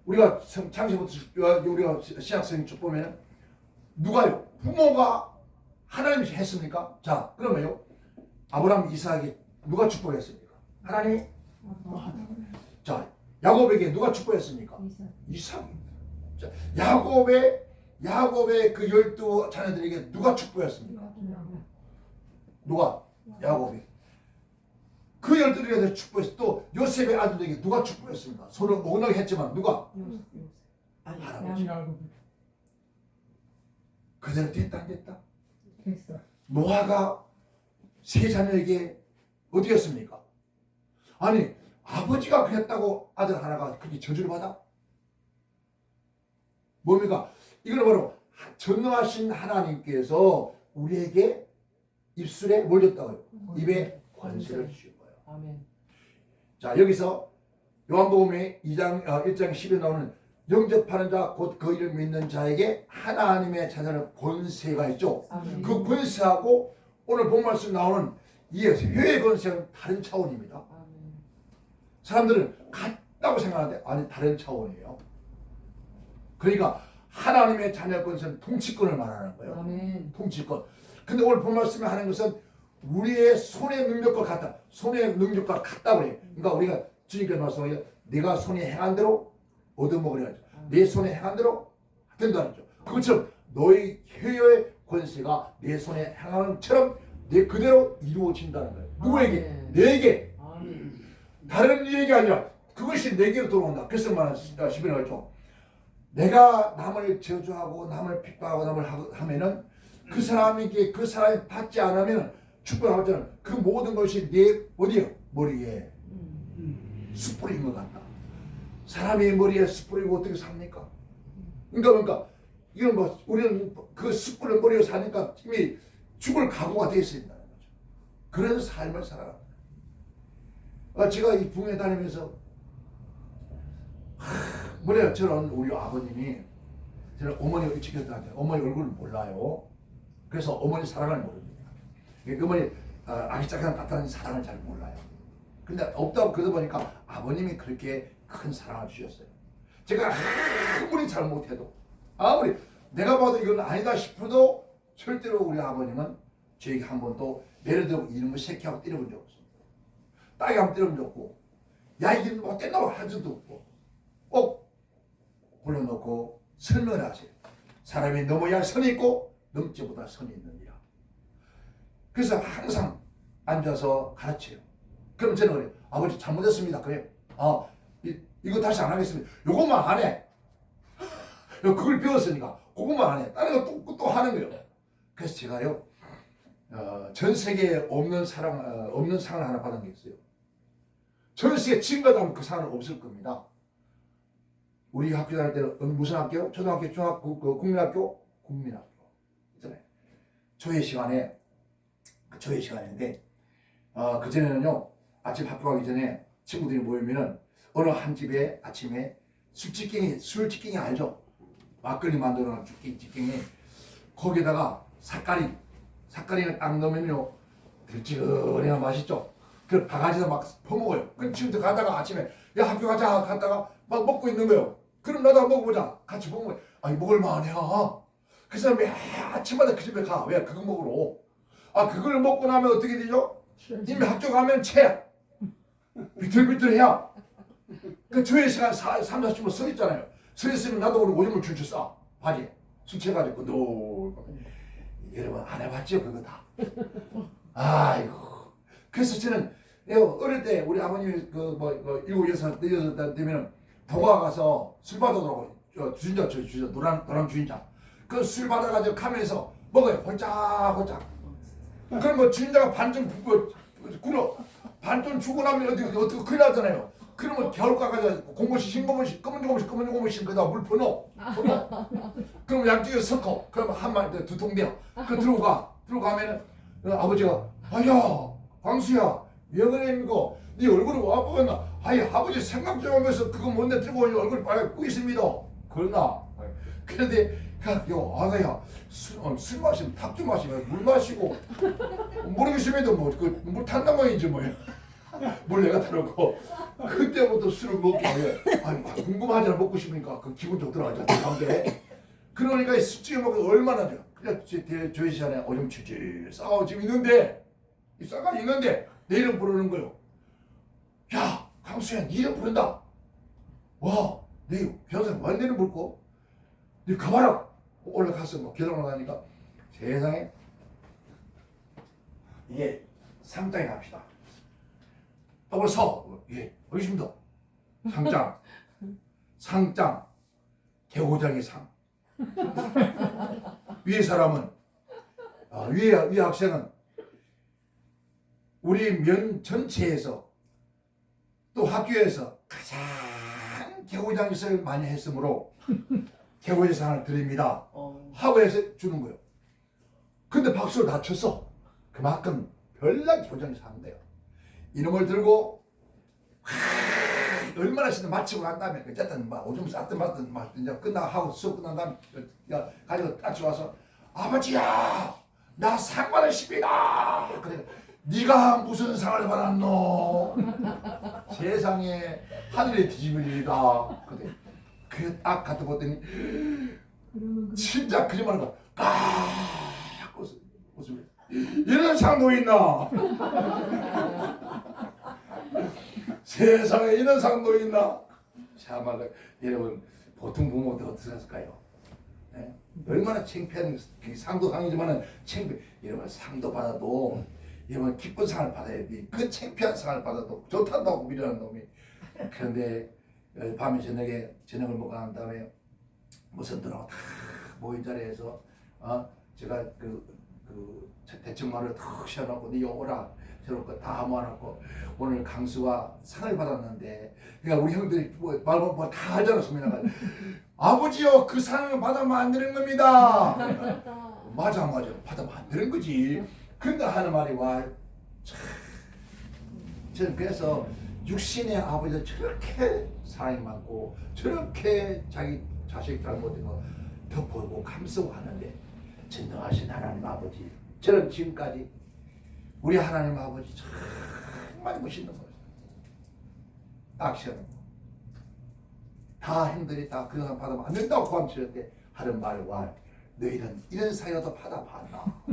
우리가 창세부터 우리가 신약성경 쭉 보면 누가요? 부모가 하나님이 했습니까? 자, 그러면요. 아브라함, 이삭에게 누가 축복했습니까? 하나님. 자, 야곱에게 누가 축복했습니까? 이삭입니다. 자, 야곱의 그 12 자녀들에게 누가 축복했습니까? 누가? 야곱이. 그 12들에게 축복했어. 또 요셉의 아들에게 누가 축복했습니까? 서로 오너게 했지만 누가? 할아버지. 그대로 됐다 안 됐다? 노아가 세 자녀에게 어떻게 했습니까? 아니 아버지가 그랬다고 아들 하나가 그렇게 저주를 받아? 뭡니까? 이거는 바로 전능하신 하나님께서 우리에게 입술에 뭘 줬다고요? 입에 권세를 주신 거예요. 아멘. 자, 여기서 요한복음의 1장 10에 나오는 영접하는 자 곧 그 이름 믿는 자에게 하나님의 자녀는 권세가 있죠. 아멘. 그 권세하고 오늘 본 말씀 나오는 이 회의 권세는 다른 차원입니다. 아멘. 사람들은 같다고 생각하는데 아니 다른 차원이에요. 그러니까 하나님의 자녀 권세는 통치권을 말하는 거예요. 아멘. 통치권. 근데 오늘 본 말씀에 하는 것은 우리의 손의 능력과 같다. 손의 능력과 같다고 그래요. 그러니까 우리가 주님께서 말씀하세요. 내가 손에 행한 대로 얻어먹으려 하죠. 내 손에 행한 대로 된다는 거죠. 그것처럼 너희 혀의 권세가 내 손에 행하는 것처럼 내 그대로 이루어진다는 거예요. 누구에게? 아멘. 내게. 아멘. 다른 이에게 아니라 그것이 내게로 들어온다. 그래서 말하는 10에 나왔죠. 내가 남을 저주하고 남을 핍박하고 남을 하면은 그 사람에게 그 사람이 받지 않으면 축복하잖아. 그 모든 것이 내 어디요? 머리에 숯불인 것 같다. 사람의 머리에 숯불이고 어떻게 삽니까? 그러니까 이건 뭐 우리는 그 숯불을 머리에 사니까 이미 죽을 각오가 되어 있다는 거죠. 그런 삶을 살아갑니다. 제가 이 붕에 다니면서 뭐래요? 저는 우리 아버님이 저는 어머니가 일찍 했다는데 어머니 얼굴을 몰라요. 그래서 어머니 사랑을 모릅니다. 어머니 아기짝한 따뜻한 사랑을 잘 몰라요. 근데 없다고 그러다 보니까 아버님이 그렇게 큰 사랑을 주셨어요. 제가 아무리 잘못해도 아무리 내가 봐도 이건 아니다 싶어도 절대로 우리 아버님은 저에게 한 번도 예를 들어 이놈의 새끼하고 때려본 적 없습니다. 딸이 한번 때려본 적 없고 야 이게 못됐나 한 적도 없고 꼭 불러놓고 설명을 하세요. 사람이 넘어야 할 선이 있고 넘지보다 선이 있느니라. 그래서 항상 앉아서 가르쳐요. 그럼 저는 그래요. 아버지 잘못했습니다. 그래요. 이거 다시 안 하겠습니다. 요것만 안 해. 그걸 배웠으니까 그것만 안 해. 다른 거 또 하는 거예요. 그래서 제가요 전 세계에 없는 상을 하나 받은 게 있어요. 전 세계 지금까지 하면 그 상은 없을 겁니다. 우리 학교 다닐 때는 무슨 학교? 초등학교, 중학교, 국민학교? 국민학교 있잖아요. 조회 시간인데 그전에는요 아침 학교 가기 전에 친구들이 모이면은 어느 한 집에 아침에 술집갱이 알죠? 막걸리 만들어 놓은 집갱이 거기에다가 삭가리를 딱 넣으면요 들찌그레나 맛있죠? 그 바가지에다 막 퍼먹어요. 그 친구들 가다가 아침에 야 학교 가자 갔다가 막 먹고 있는 거예요. 그럼 나도 한번 먹어보자. 같이 먹으면 먹을만해. 그 사람이 아침마다 그 집에 가. 왜? 그거 먹으러. 그걸 먹고 나면 어떻게 되죠? 이미 학교 가면 체야. 비틀비틀해야. 그 조회 시간 3, 40분 서 있잖아요. 서 있으면 나도 오늘 오줌을 줄줄 싸. 바지에. 술 취해가지고 여러분 안 해봤죠? 그거 다. 아이고. 그래서 저는 어릴 때 우리 아버님이 7, 6 되면은 도가 가서 술 받아오라고 주인장 노란 주인장 그 술 받아가지고 가면서 먹어요. 홀짝홀짝. 그럼 뭐 주인장가 반 좀 굴어 반 좀 주고 나면 어떻게 큰일 나잖아요. 그러면 겨울가 가서 검은 고무신 거기다 물 퍼넣어. 그럼 양쪽에 섞어. 그러면 한 마리 두 통 돼요. 그 들어가면은 아버지가 야 광수야 왜 그래 이거 네 얼굴이 와 보였나? 아버지 생각 좀 하면서 그거 뭔데 들고 오니 얼굴이 빨갛고 있습니다. 그러나 그런데 아가야 술 마시면 탁 좀 마시면 물 마시고 모르겠으면 물 탄단 말이지 뭐야. 물 내가 타놓고 그때부터 술을 먹게 해. 궁금하잖아. 먹고 싶으니까 그 기분 좋더라고요. 그러니까 술 찍어 먹으면 얼마나 좋아. 저희 시간에 오줌 치질 싸워 지금 있는데 이 싸가 있는데 내 이름 부르는 거요. 야 강수야 네 이름 부른다. 와 내 변호사님 왜 내 이름 부르고? 네 가봐라. 올라가서 뭐 계단 올라가니까 세상에 이게 상장에 갑시다. 떡을 서. 예, 알겠습니다. 상장, 개고장의 상. 위에 사람은, 위에 학생은 우리 면 전체에서 또 학교에서 가장 개고장을 많이 했으므로 개고의 상을 드립니다. 하고 해서 주는 거예요. 근데 박수를 다 쳤어. 그만큼 별난 개고장이 사는데요. 이놈을 들고 얼마나 신나 마치고 난 다음에 어쨌든 막 오줌 쌌든 말든 막 이제 끝나고 수업 끝난 다음에 가지고 딱 와서 아버지야 나 상 받으십니다. 그래 네가 무슨 상을 받았노? 세상에 하늘에 뒤집을 일이다. 그래 그딱 갖다 보더니 그러면 진짜 그짓말을 까 웃으며 이런 상도 있나? 세상에 이런 상도 있나? 참말로 여러분 보통 부모도 어떠셨을까요? 네? 얼마나 창피한 상도 상이지만은 창피. 여러분 상도 받아도 여러분 기쁜 상을 받아야지. 그 창피한 상을 받아도 좋단다고 밀어는 놈이. 그런데 밤에 저녁을 먹고 난 다음에 무선들하고 다 모인 자리에서 제가 대청말을 탁 씌워놓고 네 오라 저렇게 다 모아놓고 오늘 강수가 상을 받았는데 그러니까 우리 형들이 말만 다 하잖아. 소민아가 아버지요 그 상을 받으면 안 되는 겁니다. 맞아 받으면 안 되는 거지. 근데 하는 말이 와 저는 그래서 육신의 아버지가 저렇게 사랑이 많고 저렇게 자기 자식 잘못된 거 덮어보고 감싸고하는데 전능하신 하나님 아버지 저는 지금까지 우리 하나님 아버지 정말 멋있는 거예요. 액션 다 형들이 다 그 상 받으면 안 된다고 고함치를 때 하는 말과 너희는 이런 사유도 받아봤나?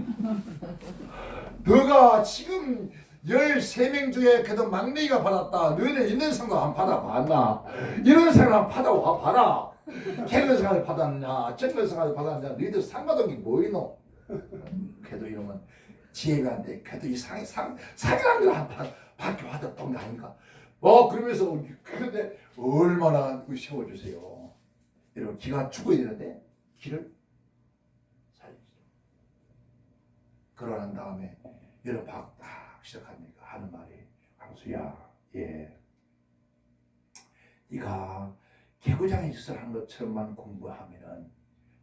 너가 지금 13명 중에 그래도 막내가 받았다. 너희는 있는 상도 안 받아봤나? 이런 상을 안 받아와 봐라. 개그 상을 받았냐? 정글 상을 받았냐? 너희들 상 받은 게 뭐이노? 그래도 이러면 지혜가 안 돼. 그래도 이 상이라는 걸 한 받게 받았던 거 아닌가? 그러면서 근데 얼마나 세워주세요. 여러분 기가 죽어야 되는데 기를 살리죠. 그러는 다음에 여러분 딱 시작합니까? 하는 말이 강수야, 네가 개구장에 있어 하는 것처럼만 공부하면은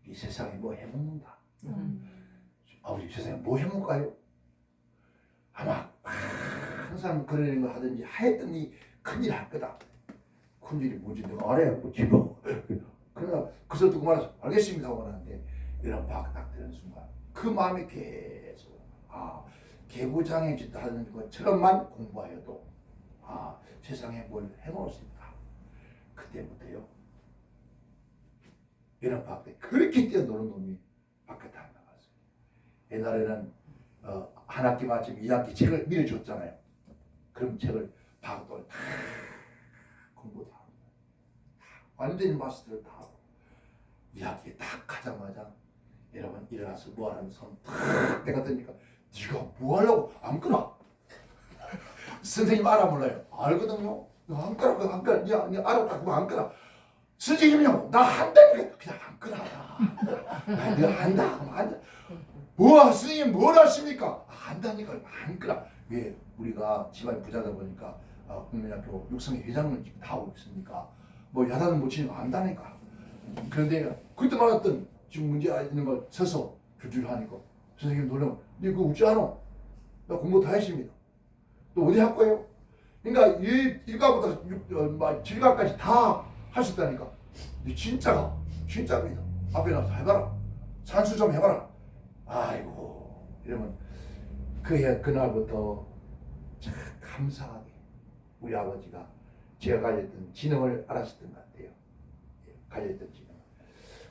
이 세상에 뭐 해먹는다. 아버지 세상에 뭐 해먹을까요? 아마 항상 그런 거 하든지 하였더니 큰일 할 거다. 큰일이 뭐지? 내가 알아야 뭐 지금. 그러나 그래서 듣고 말해서 알겠습니다 하고 하는데 이런 박 딱 되는 순간 그 마음이 계속 개구장에 하는 것처럼만 공부하여도 세상에 뭘 해먹을 수 있다. 그때부터요. 이런 밖에 그렇게 뛰어노는 놈이 바깥에 안 나갔어요. 옛날에는 한 학기 마침 2학기 책을 미리 줬잖아요. 그럼 책을 박도 다 공부 다 하고 완전히 마스터를 다 하고 2학기에 딱 가자마자 여러분 일어나서 뭐하는 손탁 내가 드니까 네가 뭐 하려고 안 끄나? 선생님 알아 몰라요? 알거든요. 안 끄라 안 끄라 네 알았다 그거 안 끄라. 선생님이요 나 한다니까 그냥 안 끄라. 내가 한다 그럼 한다. 선생님 뭘 하십니까? 한다니까 안 끄라. 왜 우리가 집안이 부자다 보니까 국민학교 육성회 회장을 다 하고 있으니까 뭐 야단을 못 치는 거 안다니까. 그런데 그때 말했던 지금 문제 있는 걸 서서 줄줄 하니까 선생님 놀라면 네 그거 웃지 않아? 나 공부 다 했습니다. 또 어디 할 거예요? 그러니까 1가부터 7가까지 다 하셨다니까. 네 진짜입니다. 앞에 나서 해봐라. 산수 좀 해봐라. 아이고 이러면 그날부터 참 감사하게 우리 아버지가 제가 가졌던 지능을 알았었던 것 같아요. 가졌던 지능.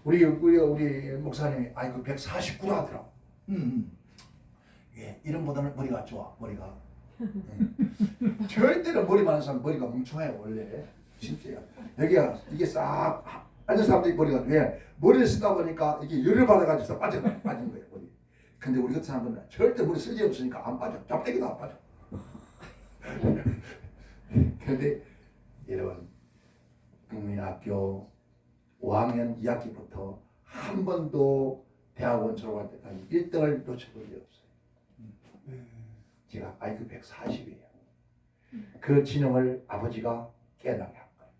우리 목사님이 아이고 149라 하더라. 예, 이름보다는 머리가 좋아. 머리가. 절대로 머리 많은 사람 머리가 멍청해요 원래. 진짜야. 여기가 이게 싹 앉은 사람들이 머리가 왜 머리를 쓰다 보니까 이게 열을 받아가지고 빠진 거예요 머리. 근데 우리 같은 사람들은 절대 머리 쓸 일이 없으니까 안 빠져. 납대기도 안 빠져. 근데 여러분 국민학교 5학년 2학기부터 한 번도 대학원 졸업할 때까지 1등을 놓쳐본 적이 없어요. 제가 IQ 140이에요. 그 지능을 아버지가 깨나게 한 거예요.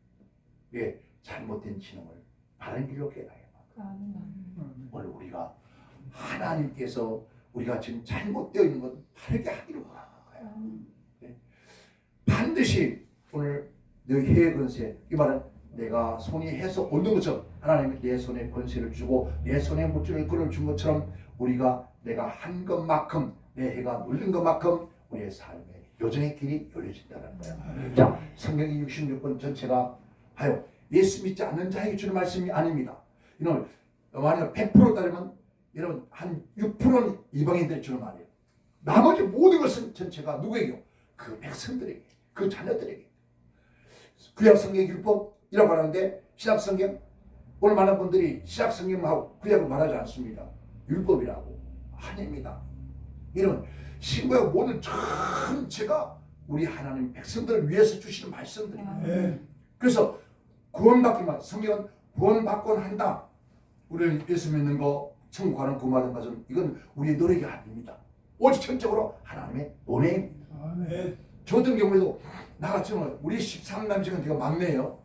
왜? 잘못된 지능을 바른 길로 깨나게 한 거예요. 오늘 우리가 하나님께서 우리가 지금 잘못되어 있는 것 바르게 하기로 원하는 거예요. 네? 반드시 오늘 너희 해 권세, 이 말은 내가 손이 해서 얻는 것처럼 하나님이 내 손에 권세를 주고 내 손에 물질을 끌어준 것처럼 우리가 내가 한 것만큼 내 해가 눌린 것만큼 우리의 삶의 요정의 길이 열려진다는 거야. 자, 성경이 66권 전체가 하여 예수 믿지 않는 자에게 주는 말씀이 아닙니다. 이놈 만약 100% 따르면 여러분 한 6%는 이방인들이 주는 말이에요. 나머지 모든 것은 전체가 누구에게요? 그 백성들에게, 그 자녀들에게. 구약 성경 율법이라고 하는데 신약 성경 오늘 많은 분들이 신약 성경하고 구약을 말하지 않습니다. 율법이라고 아닙니다. 이런 신구약 모든 전체가 우리 하나님 백성들을 위해서 주시는 말씀들이에요. 그래서 구원받기만 성경은 구원받곤 한다. 우리는 예수 믿는 거 천국 가는 구원받는 것은 이건 우리의 노력이 아닙니다. 오직 전적으로 하나님의 은혜입니다. 저 같은 경우에도 나같지만 우리 13남지간 제가 막내예요.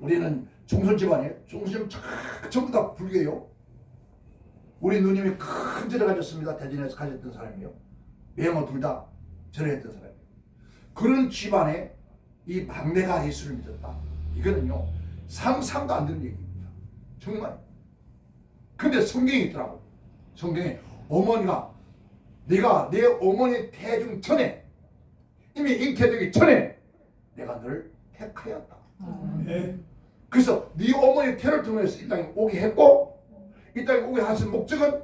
우리는 종손 집안이에요. 종손 전부 다 불교예요. 우리 누님이 큰 절을 가졌습니다. 대전에서 가졌던 사람이에요. 매형어 둘 다 절을 했던 사람이에요. 그런 집안에 이 막내가 예수를 믿었다. 이거는요 상상도 안 되는 얘기입니다. 정말. 근데 성경이 있더라고. 성경에 어머니가 네가 내 어머니 태중 전에 이미 잉태되기 전에 내가 너를 택하였다. 그래서 네 어머니 태를 통해서 이 땅에 오게 했고 이 땅에 오게 하신 목적은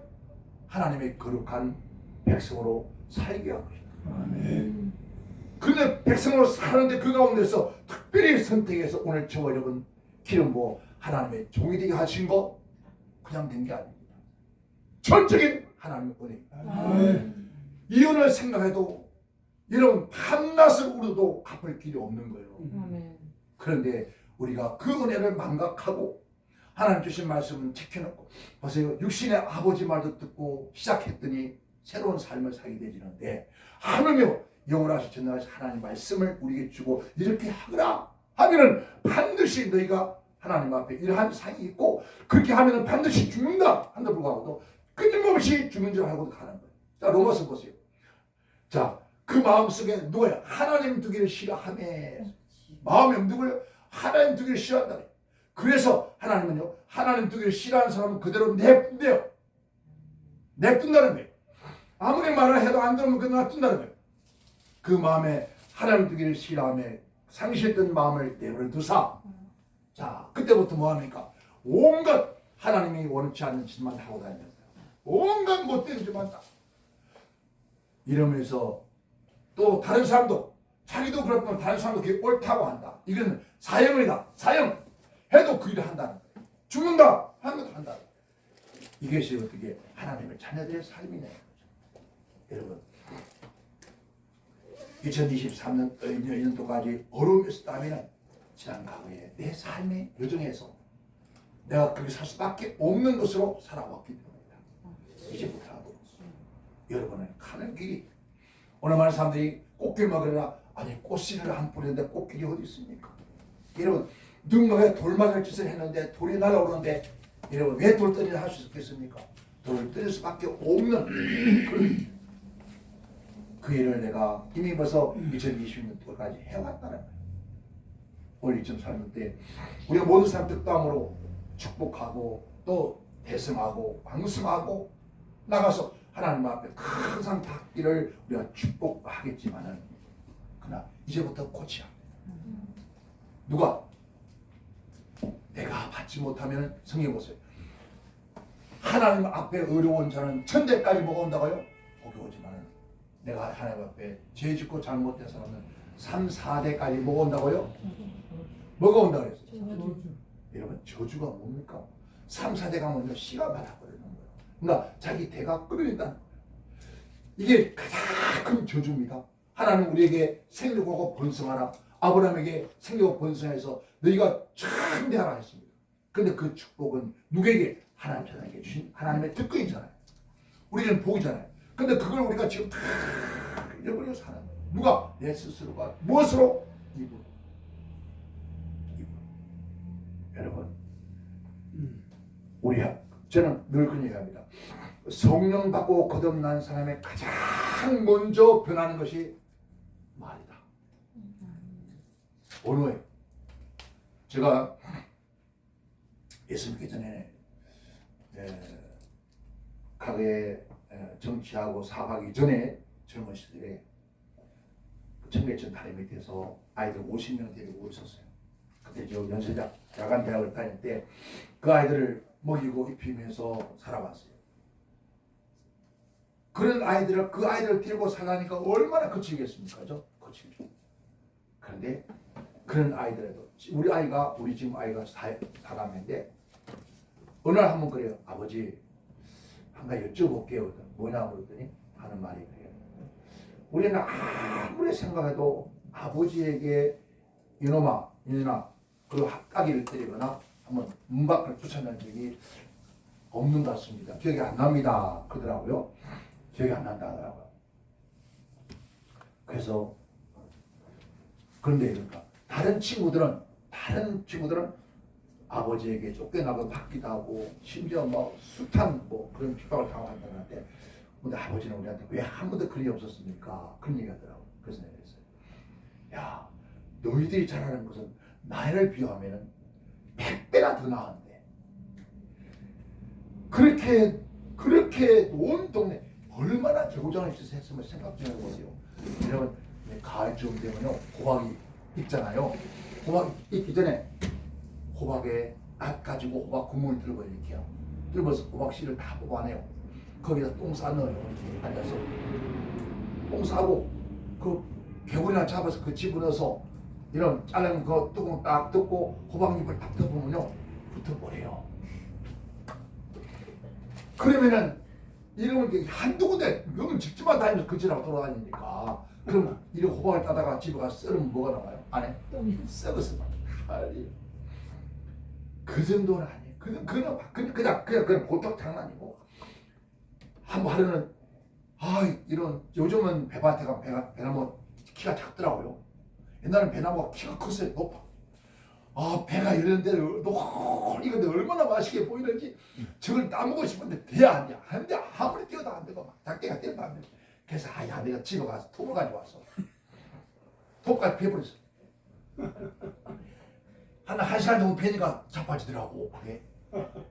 하나님의 거룩한 백성으로 살게 한 것이다. 그런데 백성으로 사는데 그 가운데서 특별히 선택해서 오늘 저와 여러분 기름 부어 하나님의 종이 되게 하신 거 그냥 된 게 아닙니다. 전적인 하나님의 은혜입니다. 이 은혜를 생각해도 여러분 밤낮을 울어도 갚을 길이 없는 거예요. 그런데 우리가 그 은혜를 망각하고 하나님 주신 말씀은 지켜놓고 보세요. 육신의 아버지 말도 듣고 시작했더니 새로운 삶을 살게 되지는데 하물며 영원하신 전능하신 하나님 말씀을 우리에게 주고 이렇게 하거라 하면은 반드시 너희가 하나님 앞에 이러한 상이 있고 그렇게 하면은 반드시 죽는다 한다 불구하고도 끊임없이 죽는 줄 알고도 가는 거예요. 자 로마서 보세요. 자 그 마음속에 누구야? 하나님 두기를 싫어하네. 마음에 누구를 하나님 두기를 싫어한다. 그래서 하나님은요 하나님 두기를 싫어하는 사람은 그대로 냅둔대요. 냅둔다는 거예요. 아무리 말을 해도 안 들으면 그냥 놔둔다는 거예요. 그 마음에 하나님 두기를 싫어하며 상실했던 마음을 내버려 두사. 자 그때부터 뭐합니까? 온갖 하나님이 원치 않는 짓만 하고 다니는 거예요. 온갖 못된 짓만 다. 이러면서 또 다른 사람도 자기도 그렇지만 다른 사람도 그게 옳다고 한다. 이건 사형이다. 사형 해도 그 일을 한다는 거예요. 죽는다 하는 것도 한다. 이것이 어떻게 하나님의 자녀들의 삶이냐. 여러분 2023년도까지 어려움이 있었다면 지난 과거에 내 삶의 여정에서 내가 그렇게 살 수밖에 없는 것으로 살아왔기 때문이다. 이제부터라도 여러분은 가는 길이 오늘 많은 사람들이 꽃길 먹으라 아니 꽃씨를 안 뿌리는데 꽃길이 어디 있습니까? 여러분 누군가가 돌맞을 짓을 했는데 돌이 날아오는데 여러분 왜 돌덩이를 할 수 있겠습니까? 돌을 뜰 수밖에 없는 그런 그 일을 내가 이미 벌써 2020년도까지 해왔다는 거예요. 올 2030때 우리가 모든 사람 뜻담으로 축복하고 또 대성하고 왕성하고 나가서 하나님 앞에 항상 닿기를 우리가 축복하겠지만은 그러나 이제부터 고쳐야 합니다. 누가? 내가 받지 받지 못하면 성경 보세요. 하나님 앞에 어려운 자는 천대까지 뭐가 온다고요? 복이 오지만은 내가 하나님 앞에 죄 짓고 잘못된 사람은 3, 4대까지 뭐가 온다고요? 뭐가 온다 그랬어요? 여러분 저주가 뭡니까? 3, 4대 가면 씨가 말아버리는 거예요. 그러니까 자기 대가 끊어진다는 거예요. 이게 가장 큰 저주입니다. 하나님 우리에게 생육하고 번성하라. 아브라함에게 생육하고 번성해서 너희가 창대하라 했습니다. 그런데 그 축복은 누구에게? 하나님 자녀에게 주신 하나님의 특권이잖아요. 우리는 복이잖아요. 근데 그걸 우리가 지금 다 잃어버려서 사는 거예요. 누가? 내 스스로가 무엇으로? 입으로. 여러분 저는 늘 그런 얘기합니다. 성령 받고 거듭난 사람의 가장 먼저 변하는 것이 말이다. 언어예요. 제가 예수 믿기 전에 과거에 정치하고 사업하기 전에 젊은 시절에 청계천 다리 밑에서 아이들 50명 데리고 있었어요. 그때 저 연세대 야간 대학을 다닐 때 그 아이들을 먹이고 입히면서 살아왔어요. 그런 아이들을 그 아이들을 데리고 살라니까 얼마나 거칠겠습니까? 거칠죠. 그런데 그런 아이들에도 우리 지금 아이가 4남인데 어느 날 한번 그래요. 아버지 한 가지 여쭤볼게요. 뭐냐 그랬더니 하는 말이 그래요. 우리는 아무리 생각해도 아버지에게 이놈아 그리고 학가기를 때리거나 한번 문 밖을 쫓아낸 적이 없는 것 같습니다. 기억이 안 납니다. 그러더라고요. 기억이 안 난다 하더라고요. 그래서 그런데 그러니까 다른 친구들은 아버지에게 쫓겨나고 받기도 하고 심지어 뭐 숱한 뭐 그런 핍박을 당한다는데 근데 아버지는 우리한테 왜 한 번도 그리 없었습니까? 그런 얘기 하더라고요. 그래서 내가 그랬어요. 야 너희들이 잘하는 것은 나를 비하면은 100배나 더 나은데 그렇게 온 동네 얼마나 개구장을 했으면 생각 좀 해보세요. 여러분 가을쯤 되면요 호박이 익잖아요. 호박 익기 전에 호박에 낫 가지고 호박 구멍을 들고 이렇게 해요. 들면서 호박 씨를 다 뽑아내요. 거기다 똥 싸넣어요. 이렇게 앉아서 똥 싸고 그 개구리나 잡아서 그 집어넣어서 이런 잘라낸 그 뚜껑 딱 뜯고 호박잎을 딱 덮으면요 붙어버려요. 그러면은 이러면 한두 군데 여기 집집만 다니면서 그 집하고 돌아다니니까 그럼 이런 호박을 따다가 집에 가서 썰으면 뭐가 나와요? 안에 썩었어. 그 정도는 아니에요. 그냥 보통 장난이고 한번 하루는 이런 요즘은 배밭에가 배나무 키가 작더라고요. 옛날엔 배나무가 키가 컸어요. 높아. 배가 이러는데 이건데 얼마나 맛있게 보이는지 저걸 따먹고 싶은데 돼야 안 돼. 안 돼. 아무리 뛰어도 안 되고 막 작게가 뛰어도 안 돼. 그래서 내가 집에 가서 톱을 가지고 왔어. 톱까지 베버렸어. 한 시간 정도 베니까 자빠지더라고. 그게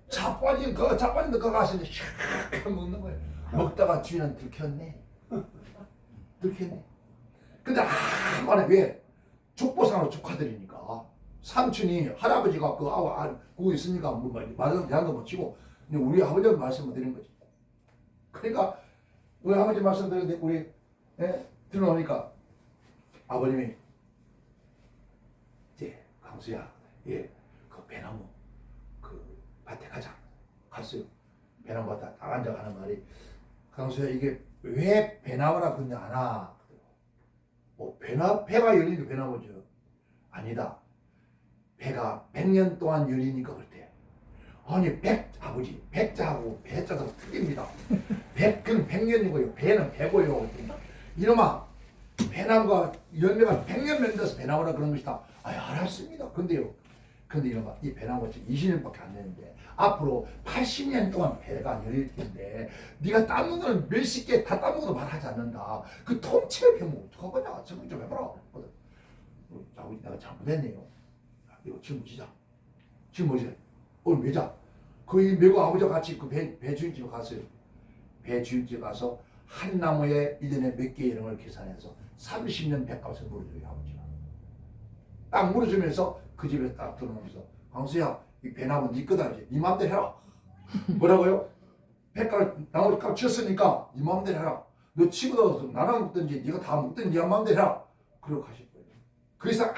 자빠진 거 가서 이제 샥 먹는 거예요. 먹다가 주인은 들켰네. 근데 아무나 왜 족보상으로 조카들이니까 삼촌이 할아버지가 그거 있으니까 뭐 말은 대한 거 못 치고 우리 아버지한테 말씀을 드린 거지. 그러니까 우리 아버지 말씀 드렸는데 우리 들어오니까 아버님이 강수야 그 배나무 그 밭에 가자. 갔어요. 배나무 밭에 딱 앉아가는 말이 강수야 이게 왜 배나무라 그러냐 아나. 배가 열리는 게 배나무죠. 아니다. 배가 100년 동안 열리니까 그렇대. 아니 아버지 백자하고 배자가 틀립니다. 그건 100년이고요. 배는 배고요. 이놈아 배나무가 열매가 100년 맺어서 배나무라 그런 것이다. 알았습니다. 근데 이놈아 이 배나무가 지금 20년밖에 안 되는데 앞으로 80년 동안 배가 열릴 텐데 네가 따먹는 거는 몇십 개 다 따먹어도 말하지 않는다. 그 통째로 배면 어떡할 거냐. 생각 좀 해봐라. 아버지 내가 잘못했네요. 이거 지금 보시자. 지금 뭐지? 오늘 매자. 거기 매고 아버지와 같이 그 배 주인집에 갔어요. 배 주인집에 가서 한 나무에 1년에 몇 개 이런 걸 계산해서 30년 배값을 물어줘요. 아버지가. 딱 물어주면서 그 집에 딱 들어오면서 강수야 이 배나무 네 거다 이제 네 마음대로 해라. 뭐라고요? 배깔 나머지 값 쳤으니까 네 마음대로 해라. 너 치고도 나랑 먹든지 네가 다 먹든지 네 마음대로 해라. 그러고 가실 거예요. 그 이상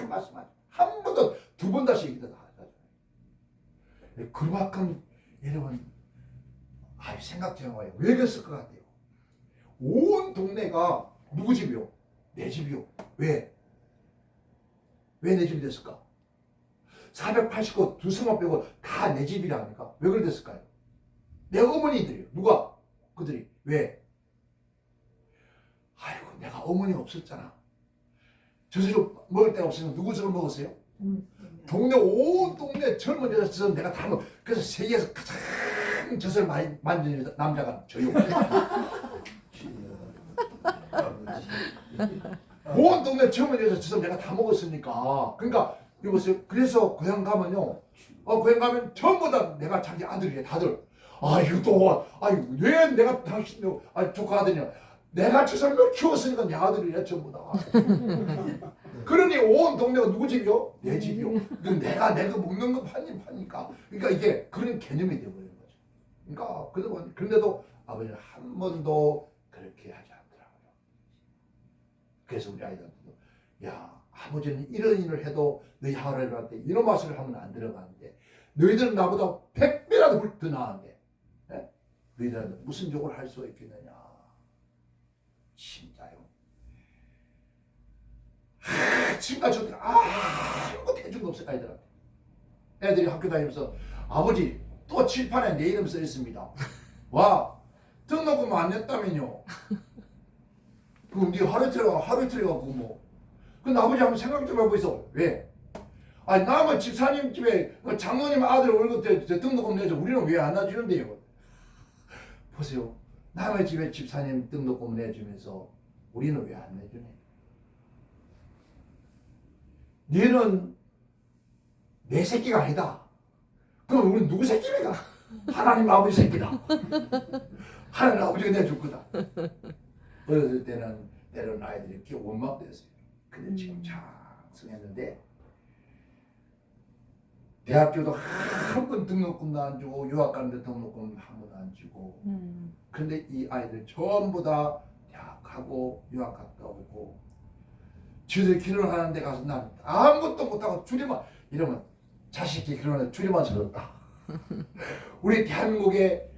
말씀하죠. 한 번도 두 번 다시 얘기도 다 하죠. 그만큼 여러분 생각 좀 해봐요. 왜 그랬을 것 같아요? 온 동네가 누구 집이요? 내 집이요. 왜? 왜 내 집이 됐을까? 480호 두 성만 빼고 다 내 집이라니까. 왜 그래 됐을까요? 내 어머니들이요. 누가? 그들이. 왜? 아이고 내가 어머니가 없었잖아. 저녁 먹을 데가 없으면 누구 젖을 먹었어요? 동네 온 동네 젊은 여자들 내가 다 먹. 그래서 세계에서 가장 젖을 많이 만지는 남자가 저요. 온 동네 젊은 여자 젖을 내가 다 먹었으니까. 그러니까 여보세요. 그래서 고향 가면요. 고향 가면 전부 다 내가 자기 아들이래 다들. 왜 내가 당신 조카 아들이냐. 내가 젖을 키웠으니까 내 아들이래 전부 다. 그러니 온 동네가 누구 집이요? 내 집이요. 내가 먹는 거 파니까. 그러니까 이게 그런 개념이 되어버리는 거죠. 그러니까 그런데도 아버지는 한 번도 그렇게 하지 않더라고요. 그래서 우리 아이들한테도 야 아버지는 이런 일을 해도 너희 하루에한테 이런 맛을 하면 안 들어가는데 너희들은 나보다 100배라도 더 나은데 너희들한테 무슨 욕을 할 수가 있겠느냐. 진짜요. 지금까지 아무것도 해준 거 없어요. 아이들한테. 애들이 학교 다니면서 아버지 또 칠판에 내 이름 써 있습니다. 와 등록금 안 냈다면요. 그럼 네 하루 이틀 가고 뭐. 근데 아버지 한번 생각 좀 해보이소. 왜? 남은 집사님 집에 장모님 아들 월급 때 등록금 내줘. 우리는 왜 안 놔주는데요? 보세요. 남의 집에 집사님 등록금 내주면서 우리는 왜 안 내주네? 너는 내 새끼가 아니다. 그럼 우리는 누구 새끼입니까? 하나님 아버지 새끼다. 하나님 아버지가 내줄 거다. 어렸을 때는 때로는 아이들이 이렇게 원망됐어요. 근데 지금 장성했는데 대학교도 한 번 등록금도 안 주고 유학 가는데 등록금 한 번도 안 주고 근데 이 아이들 전부 다 대학 가고 유학 갔다 오고 지들 결혼하는 데 가서 난 아무것도 못하고 줄이만 이러면 자식이 결혼해 줄이만 서렀다. 우리 대한민국에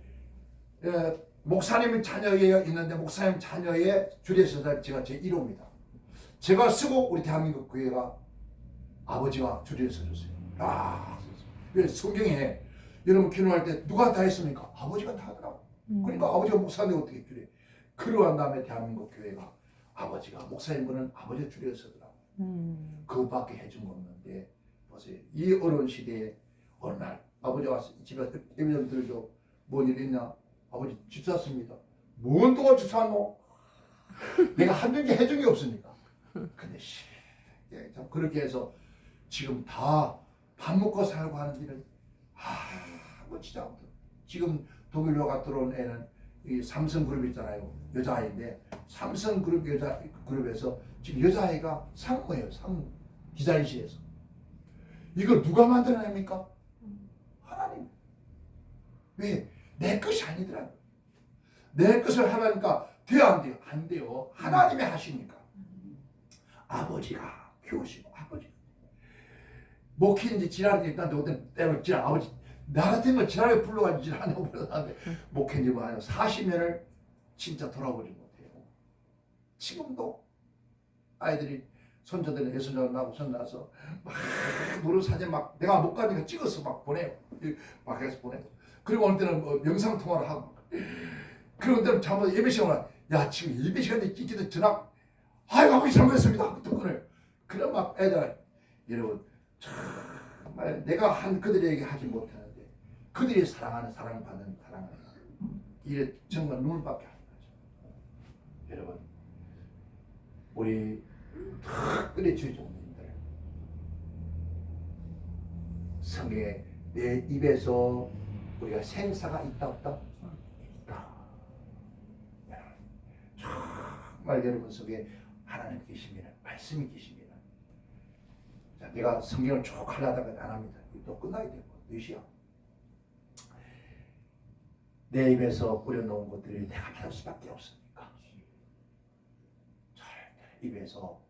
목사님 자녀에 있는데 목사님 자녀의 주례서자 제가 제 1호입니다. 제가 쓰고 우리 대한민국 교회가 아버지가 주례서 줬어요. 왜 성경에 여러분 결혼할 때 누가 다 했습니까? 아버지가 다 하더라고. 그러니까 아버지가 목사인데 어떻게 주례? 그러한 다음에 대한민국 교회가 아버지가 목사님분은 아버지 주례서더라고. 그것밖에 해준 거 없는데 보세요. 이 어려운 시대에 어느 날 아버지가 집에 예배 좀 들어줘. 뭔 일 있냐? 아버지 집 샀습니다. 뭔 동안 집 샀노? 내가 한 게 해준 게 없으니까. 근데 참 그렇게 해서 지금 다 밥 먹고 살고 하는 일은 진짜 없어. 지금 독일로 가 들어온 애는 이 삼성그룹 있잖아요. 여자아이인데 삼성그룹 여자그룹에서 지금 여자아이가 상무예요. 상무. 디자인실에서. 이걸 누가 만들어냅니까? 하나님. 왜? 내 것이 아니더라고요. 내 것을 하라니까 돼요 안 돼요? 안 돼요. 하나님이 하시니까. 아버지가 키우시고 아버지. 목회인지 지랄인지 일단 어떤 때로 지랄 아버지 나 같은 거 지랄에 불러가지고 지랄하고 불러가는데 목회인지 뭐 아니야 40년을 진짜 돌아보지 못해요. 지금도 아이들이 손자들은 예수님 나고 손 나서 막 노는 사진 막 내가 못 가니까 찍어서 막 보내요. 막 해서 보내고 그리고 어느 때는 뭐 영상 통화를 하고 그리고 어느 때는 잠깐 예배 시간에 야 지금 예배 시간에 찍기도 전화 아이고 아버지 잘못했습니다. 또 끊어요. 그럼 막 애들 여러분 정말 내가 한 그들에게 하지 못하는데 그들이 사랑하는 사랑받는 사랑하는 이게 정말 눈을 밖에 하는 거죠. 여러분 우리 특별히 주의 종들님들 성경에 내 입에서 우리가 생사가 있다 없다? 있다. 정말 여러분 속에 하나님 계십니다. 말씀이 계십니다. 자, 내가 성경을 쭉 하려다가 안 합니다. 또 끝나게 되고 몇이야? 내 입에서 뿌려놓은 것들이 내가 받을 수밖에 없으니까 절대 입에서